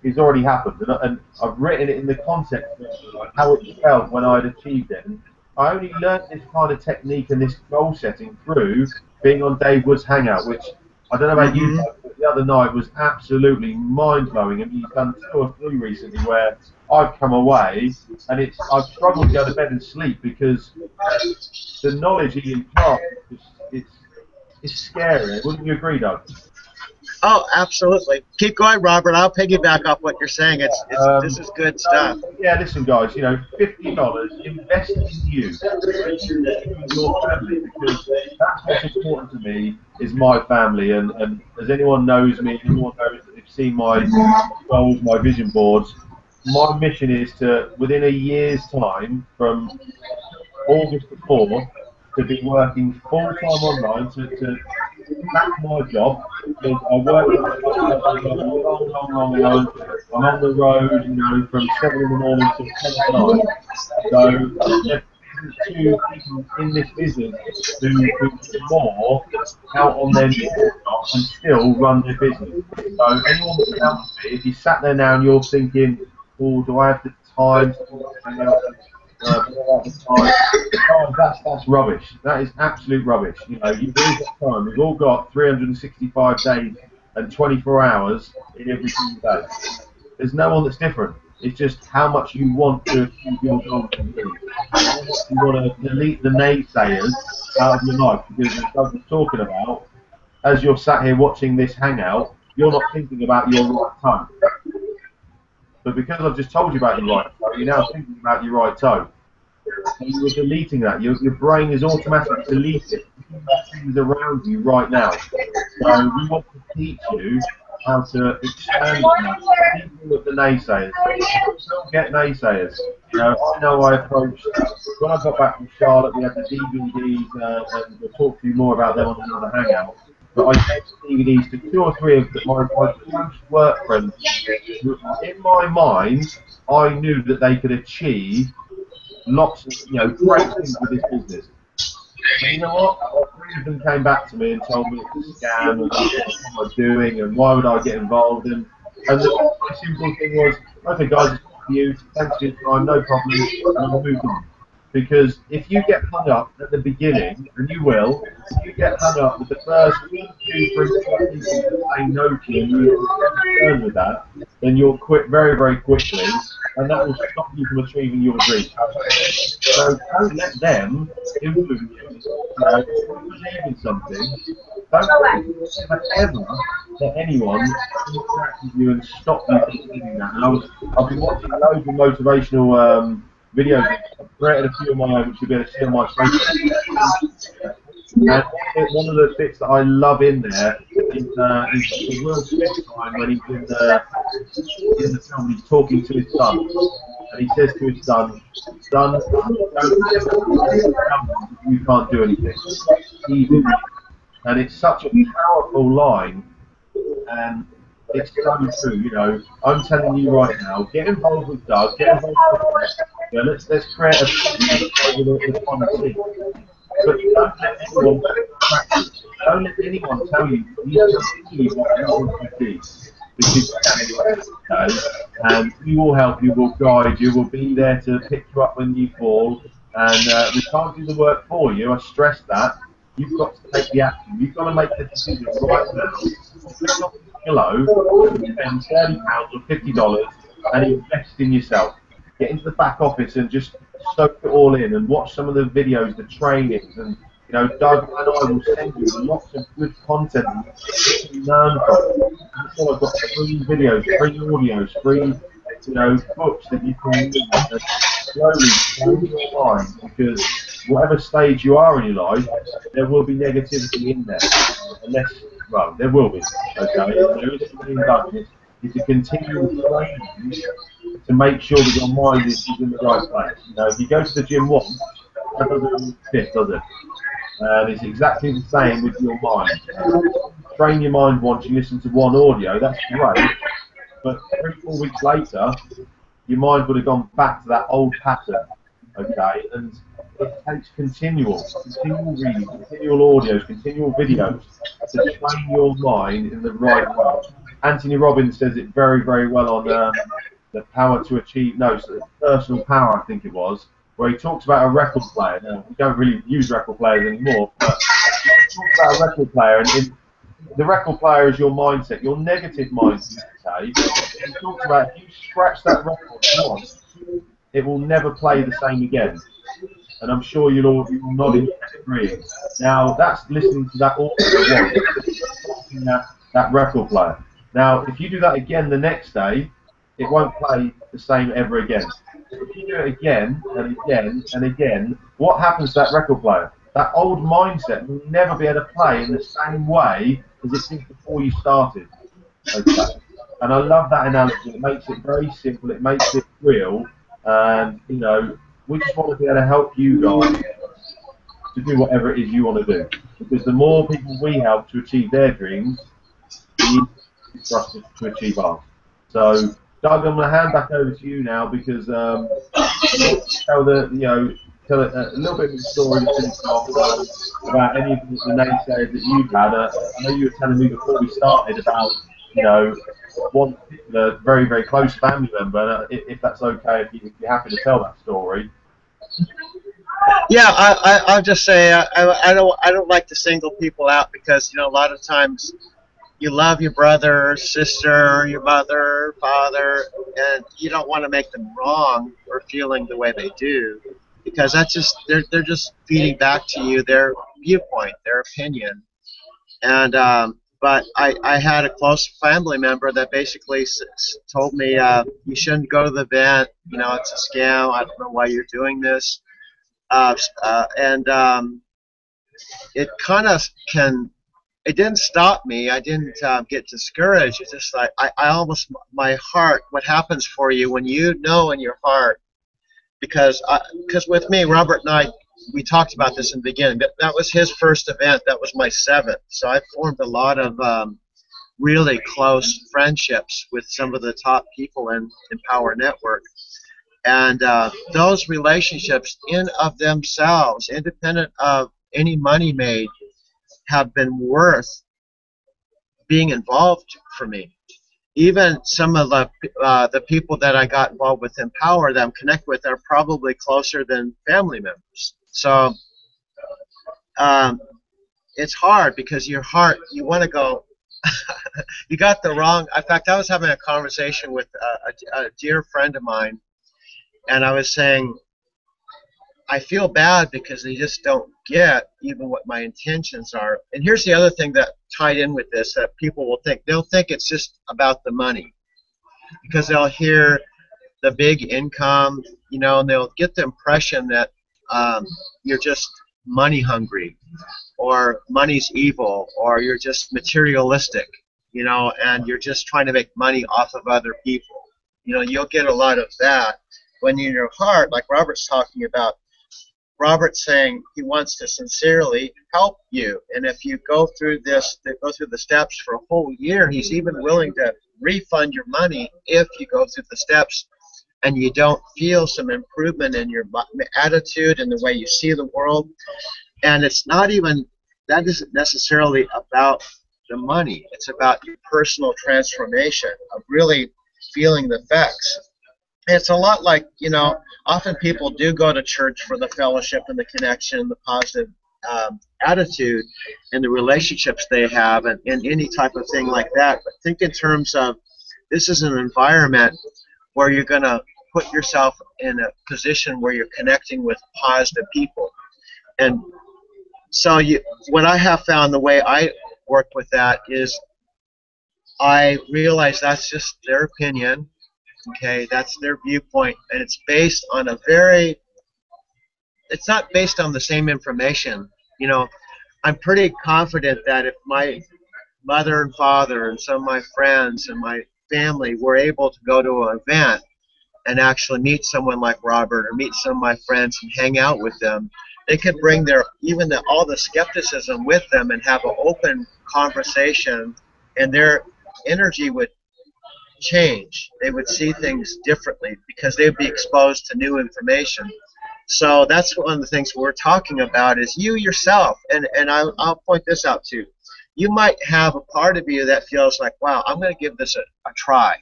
is already happened, and I've written it in the context of how it felt when I'd achieved it. And I only learned this kind of technique and this goal setting through being on Dave Wood's Hangout, which I don't know about you guys, but the other night was absolutely mind-blowing. And he's done 2 or 3 recently where I've come away and I've struggled to go to bed and sleep because the knowledge he imparts it's scary. Wouldn't you agree, Doug? Oh, absolutely. Keep going, Robert. I'll piggyback off what you're saying. This is good stuff. Yeah, listen, guys. $50 invest in you, in your family, because that's what's important to me. Is my family, and as anyone knows me, anyone knows that they've seen my goals, my vision boards. My mission is to, within a year's time, from August the 4th, to be working full-time online, to that's my job, because I work long hours. I'm on the road, from 7 in the morning till 10 at night. So there isn't 2 people in this business who do more out on their job and still run their business. So anyone that's out there, if you sat there now and you're thinking, oh, do I have the time to hang out? That's rubbish. That is absolute rubbish. You've all got time. We've all got 365 days and 24 hours in every single day. There's no one that's different. It's just how much you want to achieve your goals. You want to delete the naysayers out of your life, because as Doug was talking about, as you're sat here watching this hangout, you're not thinking about your right toe. But because I've just told you about your right toe, you're now thinking about your right toe. So you're deleting that. Your brain is automatically deleting things around you right now. So we want to teach you how to expand with the naysayers. Don't get naysayers. I know I approached, when I got back from Charlotte, we had the DVDs, and we'll talk to you more about them on another hangout. But I gave DVDs to 2 or 3 of my close work friends. In my mind, I knew that they could achieve lots of great things with this business. And you know what? 3 of them came back to me and told me it's a scam and what am I doing and why would I get involved in. And the simple thing was, okay guys, it's not for you, thanks for your time, no problem, and I'll move on. Because if you get hung up at the beginning, and you will, if you get hung up with the first 1, 2, 3, 4 people that say no to you, and you're concerned with that, then you'll quit very, very quickly, and that will stop you from achieving your dream. So don't let them influence you. If you believe in something, don't ever let anyone interact with you and stop you from doing that. And I've been watching loads of motivational videos. I've created a few of my own, which you'll be able to see on my Facebook. And one of the bits that I love in there is the Will Smith time when he's in the film, he's talking to his son. And he says to his son, don't you can't do anything. Even. And it's such a powerful line, and it's so true. I'm telling you right now, get involved with Doug, get involved with let's create a the fun team. But don't let anyone tell you you what you want to do. Because and we will help you, we'll guide you, we'll be there to pick you up when you fall, and we can't do the work for you, I stress that, you've got to take the action. You've got to make the decision right now. Click on below and spend £30 or $50 and invest in yourself. Get into the back office and just soak it all in and watch some of the videos, the trainings, and you know, Doug and I will send you lots of good content that you can learn from. Also, I've got free videos, free audios, free, you know, books that you can read and slowly train your mind, because whatever stage you are in your life, there will be negativity in there. Unless, well, there will be, okay? There is something in darkness. It's a continual training to make sure that your mind is in the right place. You know, if you go to the gym once, that doesn't mean it's fit, does it? And it's exactly the same with your mind. Train your mind once you listen to one audio, that's great, but 3-4 weeks later, your mind would have gone back to that old pattern, okay? And it takes continual reading, continual audios, continual videos to train your mind in the right way. Anthony Robbins says it very, very well on the Power to Achieve, no, Personal Power, I think it was, where he talks about a record player. Now, we don't really use record players anymore, but he talks about a record player, and the record player is your mindset, your negative mindset. Okay? He talks about if you scratch that record once, it will never play the same again. And I'm sure you'll nod in agreeing. Now, that's listening to that audio once, that record player. Now, if you do that again the next day, it won't play the same ever again. If you do it again and again and again, what happens to that record player? That old mindset will never be able to play in the same way as it did before you started. Okay. And I love that analogy. It makes it very simple. It makes it real. And, you know, we just want to be able to help you guys to do whatever it is you want to do. Because the more people we help to achieve their dreams, the easier it is for us to achieve ours. So, Doug, I'm going to hand back over to you now, because tell a little bit of the story to finish off about any of the naysayers that you've had. I know you were telling me before we started about, you know, one particular very, very close family member. If that's okay, if you're happy to tell that story. Yeah, I'll just say I don't like to single people out, because, you know, a lot of times you love your brother, sister, your mother, father, and you don't want to make them wrong for feeling the way they do, because that's just they're just feeding back to you their viewpoint, their opinion. And but I had a close family member that basically told me, you shouldn't go to the event. You know, it's a scam. I don't know why you're doing this. And it kind of can. It didn't stop me. I didn't get discouraged. It's just like I almost, my heart, what happens for you when you know in your heart, because with me, Robert and I, we talked about this in the beginning. That was his first event. That was my 7th. So I formed a lot of really close friendships with some of the top people in Power Network. And those relationships in of themselves, independent of any money made, have been worth being involved for me. Even some of the people that I got involved with in Power that I'm connected with are probably closer than family members. So it's hard, because your heart, you want to go, you got the wrong. In fact, I was having a conversation with a dear friend of mine, and I was saying, I feel bad because they just don't get even what my intentions are. And here's the other thing that tied in with this, that people will think. They'll think it's just about the money, because they'll hear the big income, you know, and they'll get the impression that you're just money hungry, or money's evil, or you're just materialistic, you know, and you're just trying to make money off of other people. You know, you'll get a lot of that when in your heart, like Robert's talking about. Robert's saying he wants to sincerely help you, and if you go through the steps for a whole year, he's even willing to refund your money if you go through the steps and you don't feel some improvement in your attitude and the way you see the world. And it's not even, that isn't necessarily about the money. It's about your personal transformation of really feeling the effects. It's a lot like, you know, often people do go to church for the fellowship and the connection and the positive attitude and the relationships they have, and any type of thing like that. But think in terms of this is an environment where you're going to put yourself in a position where you're connecting with positive people. And so what I have found, the way I work with that is I realize that's just their opinion, okay, that's their viewpoint, and it's based on it's not based on the same information. You know, I'm pretty confident that if my mother and father and some of my friends and my family were able to go to an event and actually meet someone like Robert or meet some of my friends and hang out with them, they could bring all the skepticism with them and have an open conversation, and their energy would change. They would see things differently because they'd be exposed to new information. So that's one of the things we're talking about is you yourself, and I'll point this out too. You might have a part of you that feels like, wow, I'm going to give this a try,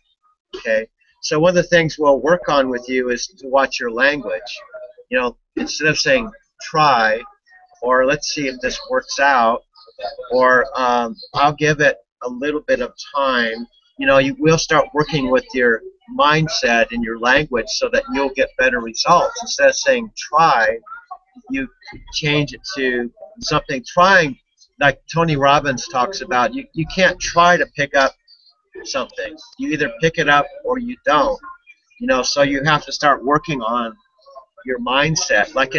okay? So one of the things we'll work on with you is to watch your language. You know, instead of saying try, or let's see if this works out, or I'll give it a little bit of time, you know, we'll start working with your mindset and your language so that you'll get better results. Instead of saying try, you change it to something trying, like Tony Robbins talks about. You can't try to pick up something. You either pick it up or you don't. You know, so you have to start working on your mindset. Like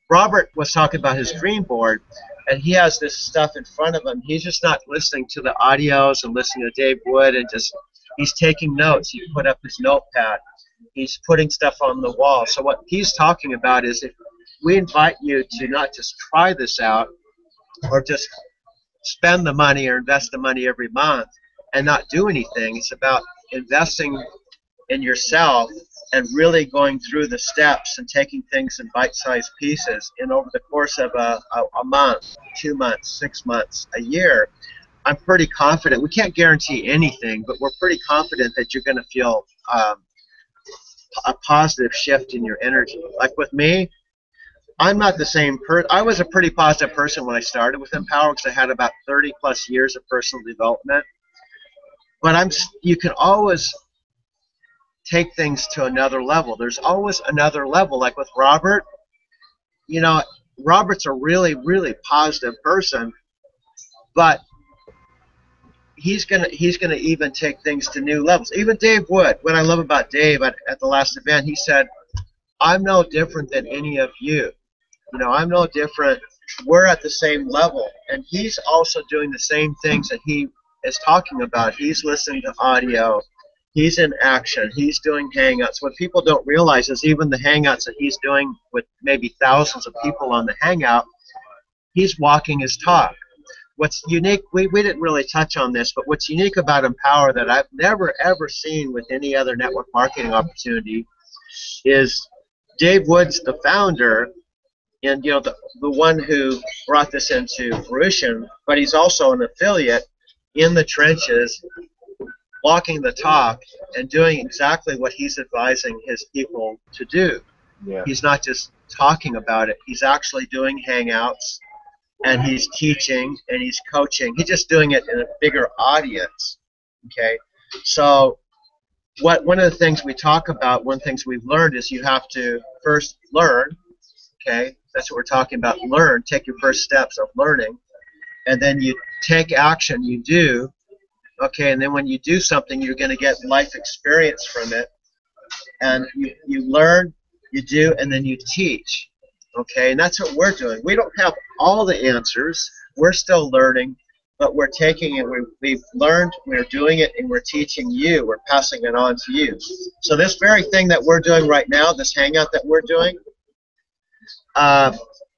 Robert was talking about his dream board, and he has this stuff in front of him. He's just not listening to the audios and listening to Dave Wood, and he's taking notes. He put up his notepad. He's putting stuff on the wall. So what he's talking about is, if we invite you to not just try this out or just spend the money or invest the money every month and not do anything, it's about investing in yourself and really going through the steps and taking things in bite-sized pieces. And over the course of a month, 2 months, 6 months, a year, I'm pretty confident. We can't guarantee anything, but we're pretty confident that you're going to feel a positive shift in your energy. Like with me, I'm not the same person. I was a pretty positive person when I started with Empower because I had about 30 plus years of personal development. But you can always take things to another level. There's always another level. Like with Robert, you know, Robert's a really, really positive person, but he's gonna even take things to new levels. Even Dave Wood, what I love about Dave at the last event, he said, I'm no different than any of you. You know, I'm no different. We're at the same level. And he's also doing the same things that he is talking about. He's listening to audio. He's in action. He's doing hangouts. What people don't realize is even the hangouts that he's doing with maybe thousands of people on the hangout, he's walking his talk. What's unique, we didn't really touch on this, but what's unique about Empower that I've never ever seen with any other network marketing opportunity is Dave Wood's the founder, and you know, the one who brought this into fruition, but he's also an affiliate in the trenches, walking the talk and doing exactly what he's advising his people to do. Yeah. He's not just talking about it, he's actually doing hangouts, and he's teaching and he's coaching. He's just doing it in a bigger audience. Okay, so one of the things we talk about, one of the things we've learned is you have to first learn. Okay, that's what we're talking about. Learn, take your first steps of learning, and then you take action. You do. Okay, and then when you do something, you're going to get life experience from it, and you learn, you do, and then you teach. Okay, and that's what we're doing. We don't have all the answers. We're still learning, but we're taking it. We've learned, we're doing it, and we're teaching you. We're passing it on to you. So this very thing that we're doing right now, this hangout that we're doing,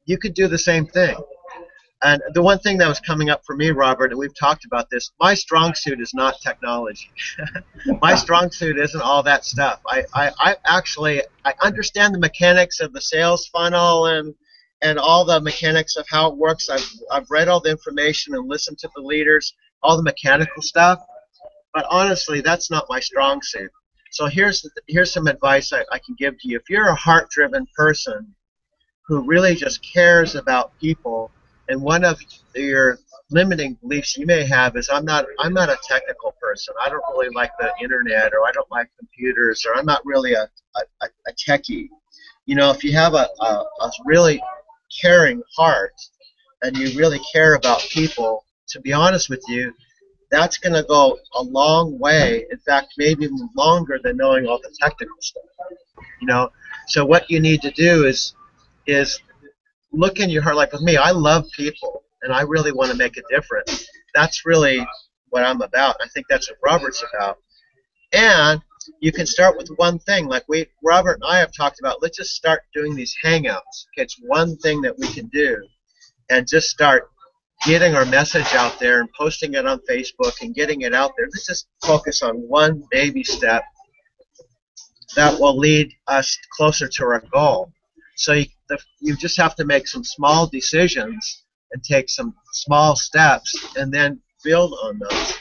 you could do the same thing. And the one thing that was coming up for me, Robert, and we've talked about this, my strong suit is not technology. My strong suit isn't all that stuff. I actually understand the mechanics of the sales funnel and all the mechanics of how it works. I've read all the information and listened to the leaders, all the mechanical stuff. But honestly, that's not my strong suit. So here's some advice I can give to you. If you're a heart-driven person who really just cares about people, And one of your limiting beliefs you may have is I'm not a technical person. I don't really like the internet, or I don't like computers, or I'm not really a techie. You know, if you have a really caring heart and you really care about people, to be honest with you, that's going to go a long way. In fact, maybe even longer than knowing all the technical stuff. You know, so what you need to do is look in your heart. Like with me, I love people, and I really want to make a difference. That's really what I'm about. I think that's what Robert's about. And you can start with one thing. Like Robert and I have talked about, let's just start doing these hangouts. Okay, it's one thing that we can do, and just start getting our message out there and posting it on Facebook and getting it out there. Let's just focus on one baby step that will lead us closer to our goal. So you just have to make some small decisions and take some small steps and then build on those.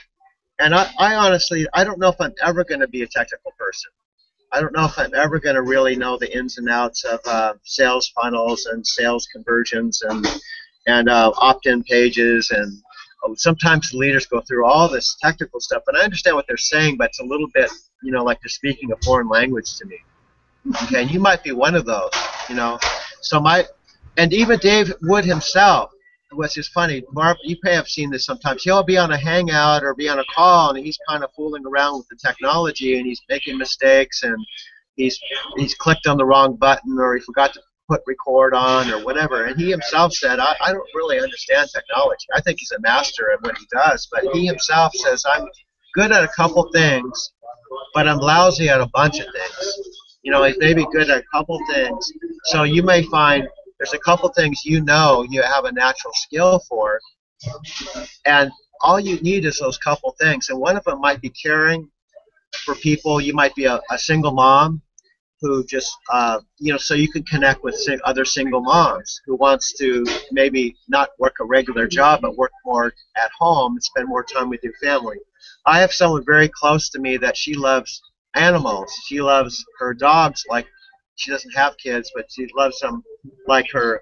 And I honestly, I don't know if I'm ever going to be a technical person. I don't know if I'm ever going to really know the ins and outs of sales funnels and sales conversions and opt-in pages, and sometimes the leaders go through all this technical stuff, and I understand what they're saying, but it's a little bit, you know, like they're speaking a foreign language to me. Okay, and you might be one of those, you know. So and even Dave Wood himself, which is funny, Mark, you may have seen this sometimes. He'll be on a hangout or be on a call, and he's kind of fooling around with the technology, and he's making mistakes, and he's clicked on the wrong button, or he forgot to put record on or whatever. And he himself said, I don't really understand technology. I think he's a master at what he does, but he himself says, I'm good at a couple things, but I'm lousy at a bunch of things. You know, he's maybe good at a couple things. So you may find there's a couple things you have a natural skill for, and all you need is those couple things. And one of them might be caring for people. You might be a single mom who just, you know, so you can connect with other single moms who wants to maybe not work a regular job, but work more at home and spend more time with your family. I have someone very close to me that she loves animals. She loves her dogs like she doesn't have kids, but she loves them like her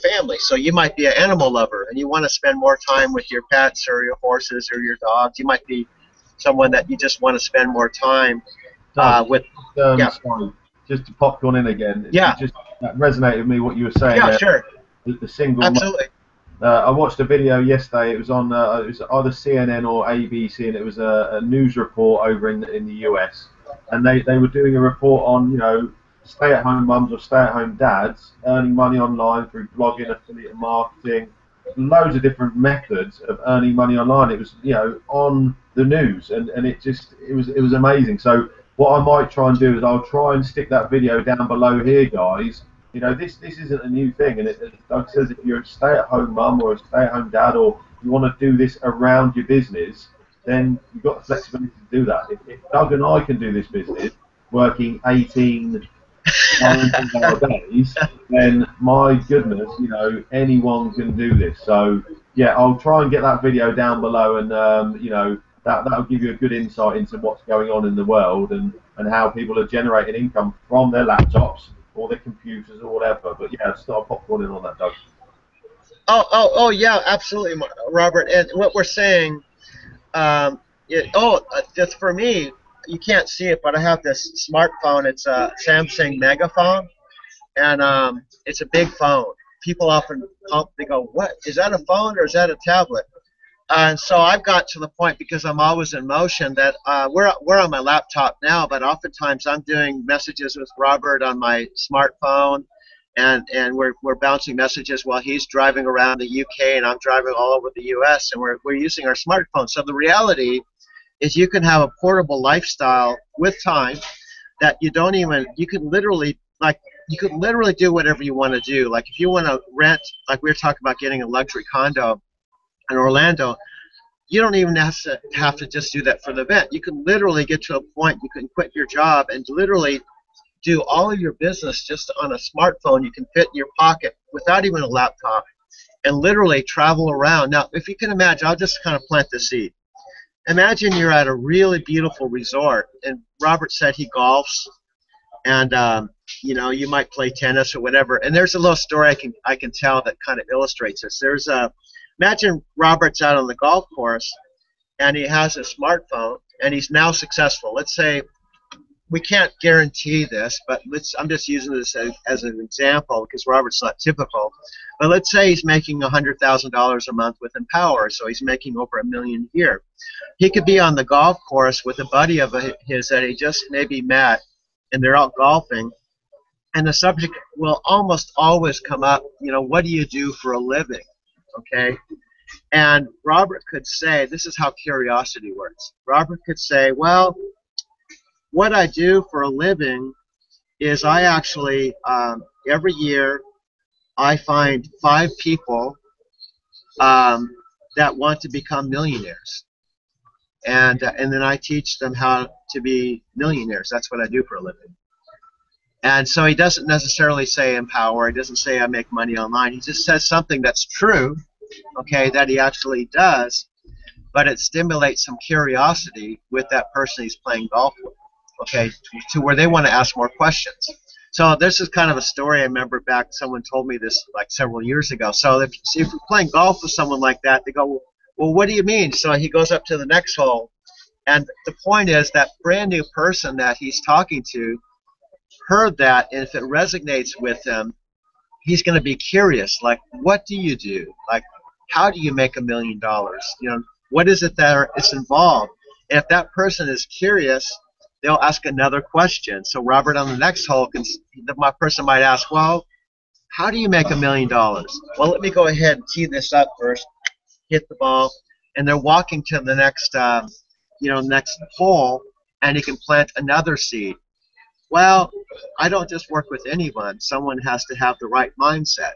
family. So you might be an animal lover and you want to spend more time with your pets or your horses or your dogs. You might be someone that you just want to spend more time with. Yeah. Sorry, just to pop one in again. Yeah. That resonated with me what you were saying. Yeah, there. sure. The single. Absolutely. I watched a video yesterday. It was on it was either CNN or ABC, and it was a news report over in the US. And they were doing a report on, you know, stay-at-home mums or stay-at-home dads earning money online through blogging, affiliate marketing, loads of different methods of earning money online. It was, you know, on the news, and it was amazing. So what I might try and do is I'll try and stick that video down below here, guys. You know, this isn't a new thing, and Doug says if you're a stay-at-home mum or a stay-at-home dad, or you want to do this around your business, then you've got the flexibility to do that. If Doug and I can do this business, working 18 hour days, then my goodness, you know, anyone can do this. So yeah, I'll try and get that video down below, and you know, that'll give you a good insight into what's going on in the world and how people are generating income from their laptops or their computers or whatever. But yeah, start popcorning on that, Doug. Oh yeah, absolutely, Robert. And what we're saying, just for me, you can't see it, but I have this smartphone. It's a Samsung Megaphone, and it's a big phone. People often they go, "What is that, a phone or is that a tablet?" And so I've got to the point, because I'm always in motion, that we're on my laptop now, but oftentimes I'm doing messages with Robert on my smartphone, and we're bouncing messages while he's driving around the UK and I'm driving all over the US, and we're using our smartphone. So the reality is you can have a portable lifestyle with time that you could literally do whatever you want to do. Like if you want to rent, like we were talking about getting a luxury condo in Orlando, you don't even have to just do that for the event. You can literally get to a point you can quit your job and literally do all of your business just on a smartphone you can fit in your pocket without even a laptop, and literally travel around. Now, if you can imagine, I'll just kind of plant the seed. Imagine you're at a really beautiful resort, and Robert said he golfs, and you might play tennis or whatever. And there's a little story I can tell that kind of illustrates this. Imagine Robert's out on the golf course, and he has a smartphone, and he's now successful. Let's say, we can't guarantee this, but I'm just using this as an example because Robert's not typical. But let's say he's making $100,000 a month with Empower, so he's making over $1 million a year. He could be on the golf course with a buddy of his that he just maybe met, and they're out golfing, and the subject will almost always come up, what do you do for a living? Okay? And Robert could say, this is how curiosity works. Robert could say, well, what I do for a living is I actually, every year, I find 5 people that want to become millionaires. And then I teach them how to be millionaires. That's what I do for a living. And so he doesn't necessarily say Empower. He doesn't say I make money online. He just says something that's true, okay, that he actually does, but it stimulates some curiosity with that person he's playing golf with, okay, to where they want to ask more questions. So this is kind of a story I remember back. Someone told me this like several years ago. So if you're playing golf with someone like that, they go, well, what do you mean? So he goes up to the next hole, and the point is that brand new person that he's talking to heard that, and if it resonates with him, he's going to be curious. Like, what do you do? Like, how do you make $1 million? What is it that is involved? And if that person is curious, they'll ask another question. So Robert on the next hole, my person might ask, well, how do you make $1 million? Well, let me go ahead and tee this up first, hit the ball, and they're walking to the next, next hole, and he can plant another seed. Well, I don't just work with anyone. Someone has to have the right mindset,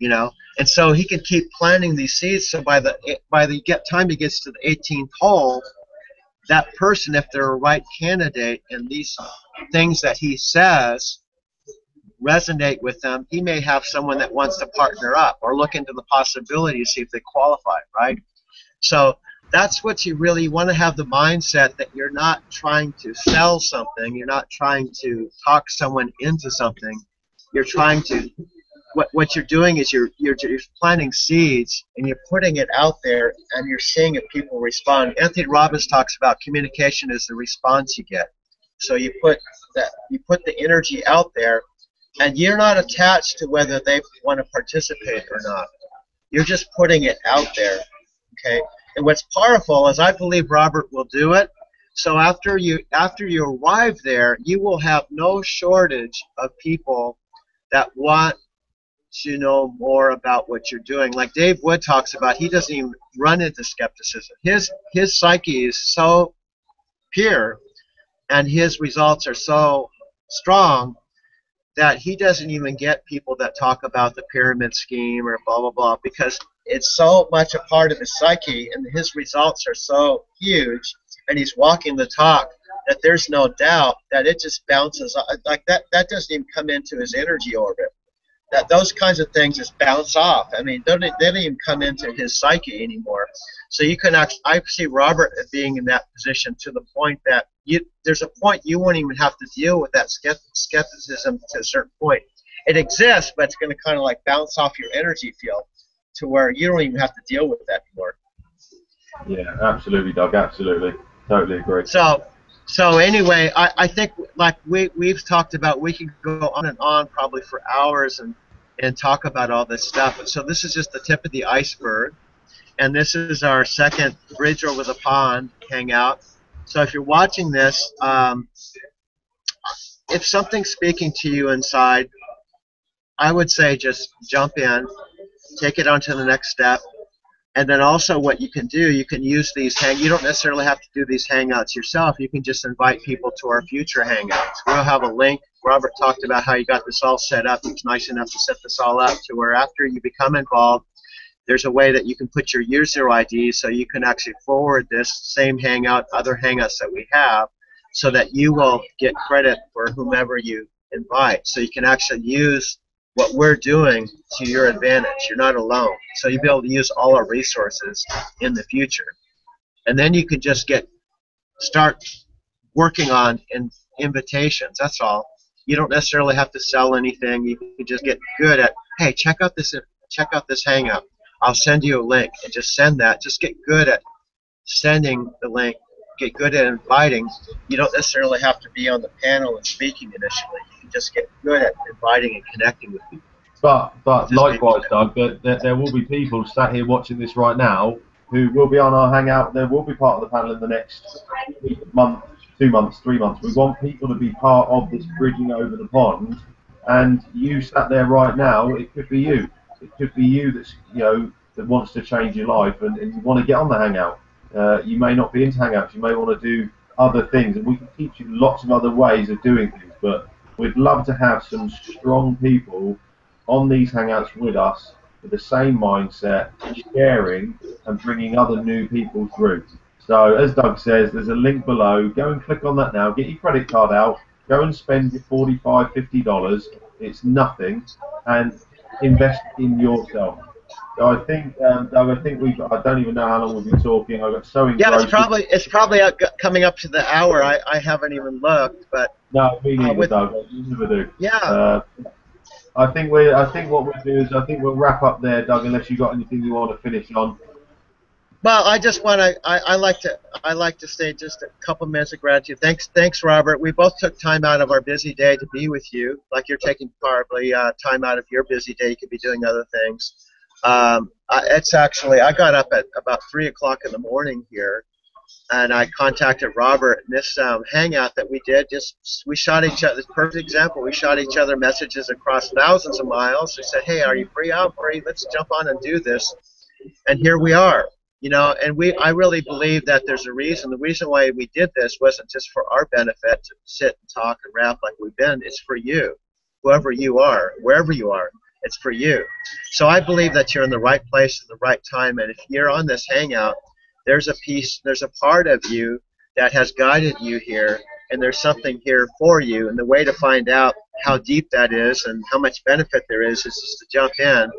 and so he can keep planting these seeds. So by the time he gets to the 18th hole, that person, if they're a right candidate and these things that he says resonate with them, he may have someone that wants to partner up or look into the possibility to see if they qualify, right? So that's what you really want to have, the mindset that you're not trying to sell something, you're not trying to talk someone into something, you're trying to, what you're doing is you're planting seeds and you're putting it out there and you're seeing if people respond. Anthony Robbins talks about communication is the response you get. So you put the energy out there, and you're not attached to whether they want to participate or not. You're just putting it out there, okay? And what's powerful is I believe Robert will do it. So after you arrive there, you will have no shortage of people that want to know more about what you're doing. Like Dave Wood talks about, he doesn't even run into skepticism. His psyche is so pure and his results are so strong that he doesn't even get people that talk about the pyramid scheme or blah, blah, blah, because it's so much a part of his psyche and his results are so huge and he's walking the talk that there's no doubt that it just bounces like that. That doesn't even come into his energy orbit. That those kinds of things just bounce off. I mean, they don't even come into his psyche anymore. So you can actually, I see Robert being in that position to the point that there's a point you won't even have to deal with that skepticism to a certain point. It exists, but it's going to kind of like bounce off your energy field to where you don't even have to deal with that anymore. Yeah, absolutely, Doug. Absolutely, totally agree. So anyway, I think like we've talked about, we can go on and on probably for hours and talk about all this stuff. So this is just the tip of the iceberg, and this is our second Bridge Over the Pond hangout. So if you're watching this, if something's speaking to you inside, I would say just jump in, take it on to the next step. And then also what you can do, you can use these you don't necessarily have to do these hangouts yourself. You can just invite people to our future hangouts. We'll have a link. Robert talked about how you got this all set up. He was nice enough to set this all up to where after you become involved, there's a way that you can put your year zero ID so you can actually forward this same hangout, other hangouts that we have, so that you will get credit for whomever you invite. So you can actually use what we're doing to your advantage. You're not alone. So you'll be able to use all our resources in the future. And then you can just start working on invitations. That's all. You don't necessarily have to sell anything. You can just get good at, hey, check out this hangout. I'll send you a link, and just send that. Just get good at sending the link. Get good at inviting. You don't necessarily have to be on the panel and speaking initially. You can just get good at inviting and connecting with people. But likewise, Doug, there will be people sat here watching this right now who will be on our hangout. They will be part of the panel in the next month, 2 months, 3 months. We want people to be part of this bridging over the pond. And you sat there right now. It could be you. It could be you that's that wants to change your life and you want to get on the hangout. You may not be into hangouts. You may want to do other things, and we can teach you lots of other ways of doing things. But we'd love to have some strong people on these hangouts with us with the same mindset, sharing and bringing other new people through. So as Doug says, there's a link below. Go and click on that now. Get your credit card out. Go and spend your $45, $50. It's nothing, and invest in yourself. So I think, Doug, I don't even know how long we've been talking. I got so engrossed. Yeah, it's probably coming up to the hour. I haven't even looked, but no, me neither, Doug. You never do. Yeah. I think what we'll do is we'll wrap up there, Doug. Unless you got anything you want to finish on. Well, I just want to. I like to say just a couple minutes of gratitude. Thanks, Robert. We both took time out of our busy day to be with you. Like you're taking probably time out of your busy day. You could be doing other things. It's actually, I got up at about 3 o'clock in the morning here, and I contacted Robert. And this hangout that we did, we shot each other. Perfect example. We shot each other messages across thousands of miles. We said, "Hey, are you free? I'm free. Let's jump on and do this." And here we are. And I really believe that there's a reason. The reason why we did this wasn't just for our benefit to sit and talk and rap like we've been. It's for you, whoever you are, wherever you are. It's for you. So I believe that you're in the right place at the right time. And if you're on this hangout, there's a part of you that has guided you here, and there's something here for you. And the way to find out how deep that is and how much benefit there is just to jump in.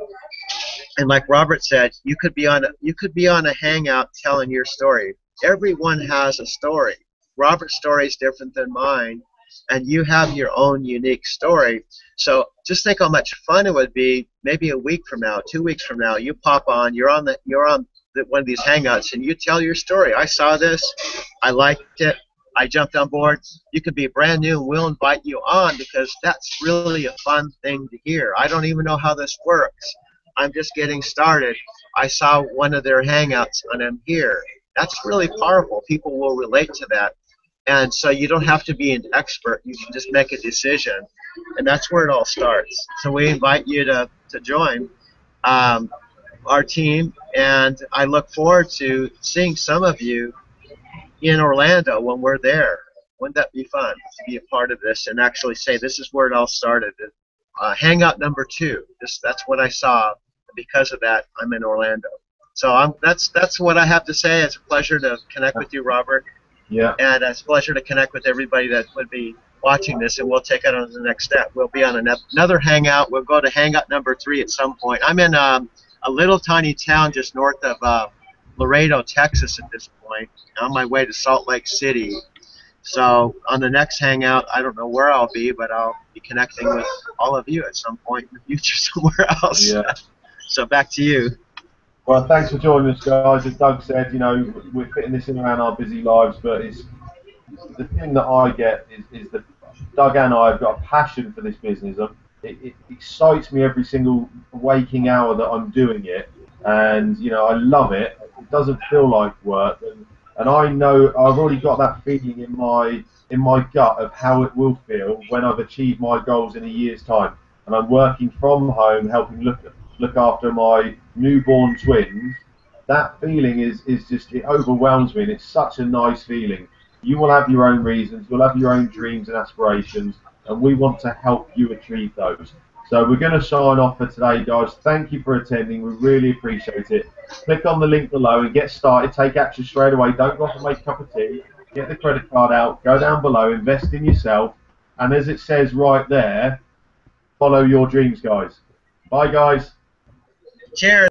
And like Robert said, you could be on a hangout telling your story. Everyone has a story. Robert's story is different than mine, and you have your own unique story. So just think how much fun it would be. Maybe a week from now, 2 weeks from now, you pop on. You're on one of these hangouts, and you tell your story. I saw this. I liked it. I jumped on board. You could be brand new, and we'll invite you on because that's really a fun thing to hear. I don't even know how this works. I'm just getting started. I saw one of their hangouts, and I'm here. That's really powerful. People will relate to that. And so you don't have to be an expert. You can just make a decision. And that's where it all starts. So we invite you to join our team. And I look forward to seeing some of you in Orlando when we're there. Wouldn't that be fun to be a part of this and actually say this is where it all started? Hangout number 2. That's what I saw. Because of that, I'm in Orlando. So that's what I have to say. It's a pleasure to connect with you, Robert. Yeah. And it's a pleasure to connect with everybody that would be watching this, and we'll take it on to the next step. We'll be on another hangout. We'll go to hangout number 3 at some point. I'm in a little tiny town just north of Laredo, Texas at this point, on my way to Salt Lake City. So on the next hangout, I don't know where I'll be, but I'll be connecting with all of you at some point in the future somewhere else. Yeah. So back to you. Well, thanks for joining us, guys. As Doug said, we're fitting this in around our busy lives, but it's the thing that I get is that Doug and I have got a passion for this business. It excites me every single waking hour that I'm doing it, and I love it. It doesn't feel like work, and I know I've already got that feeling in my gut of how it will feel when I've achieved my goals in a year's time, and I'm working from home, helping look after my newborn twins. That feeling is just, it overwhelms me, and it's such a nice feeling. You will have your own reasons, you'll have your own dreams and aspirations, and we want to help you achieve those. So we're going to sign off for today, guys. Thank you for attending. We really appreciate it. Click on the link below and get started. Take action straight away. Don't go off and make a cup of tea. Get the credit card out. Go down below. Invest in yourself. And as it says right there, follow your dreams, guys. Bye, guys. Cheers.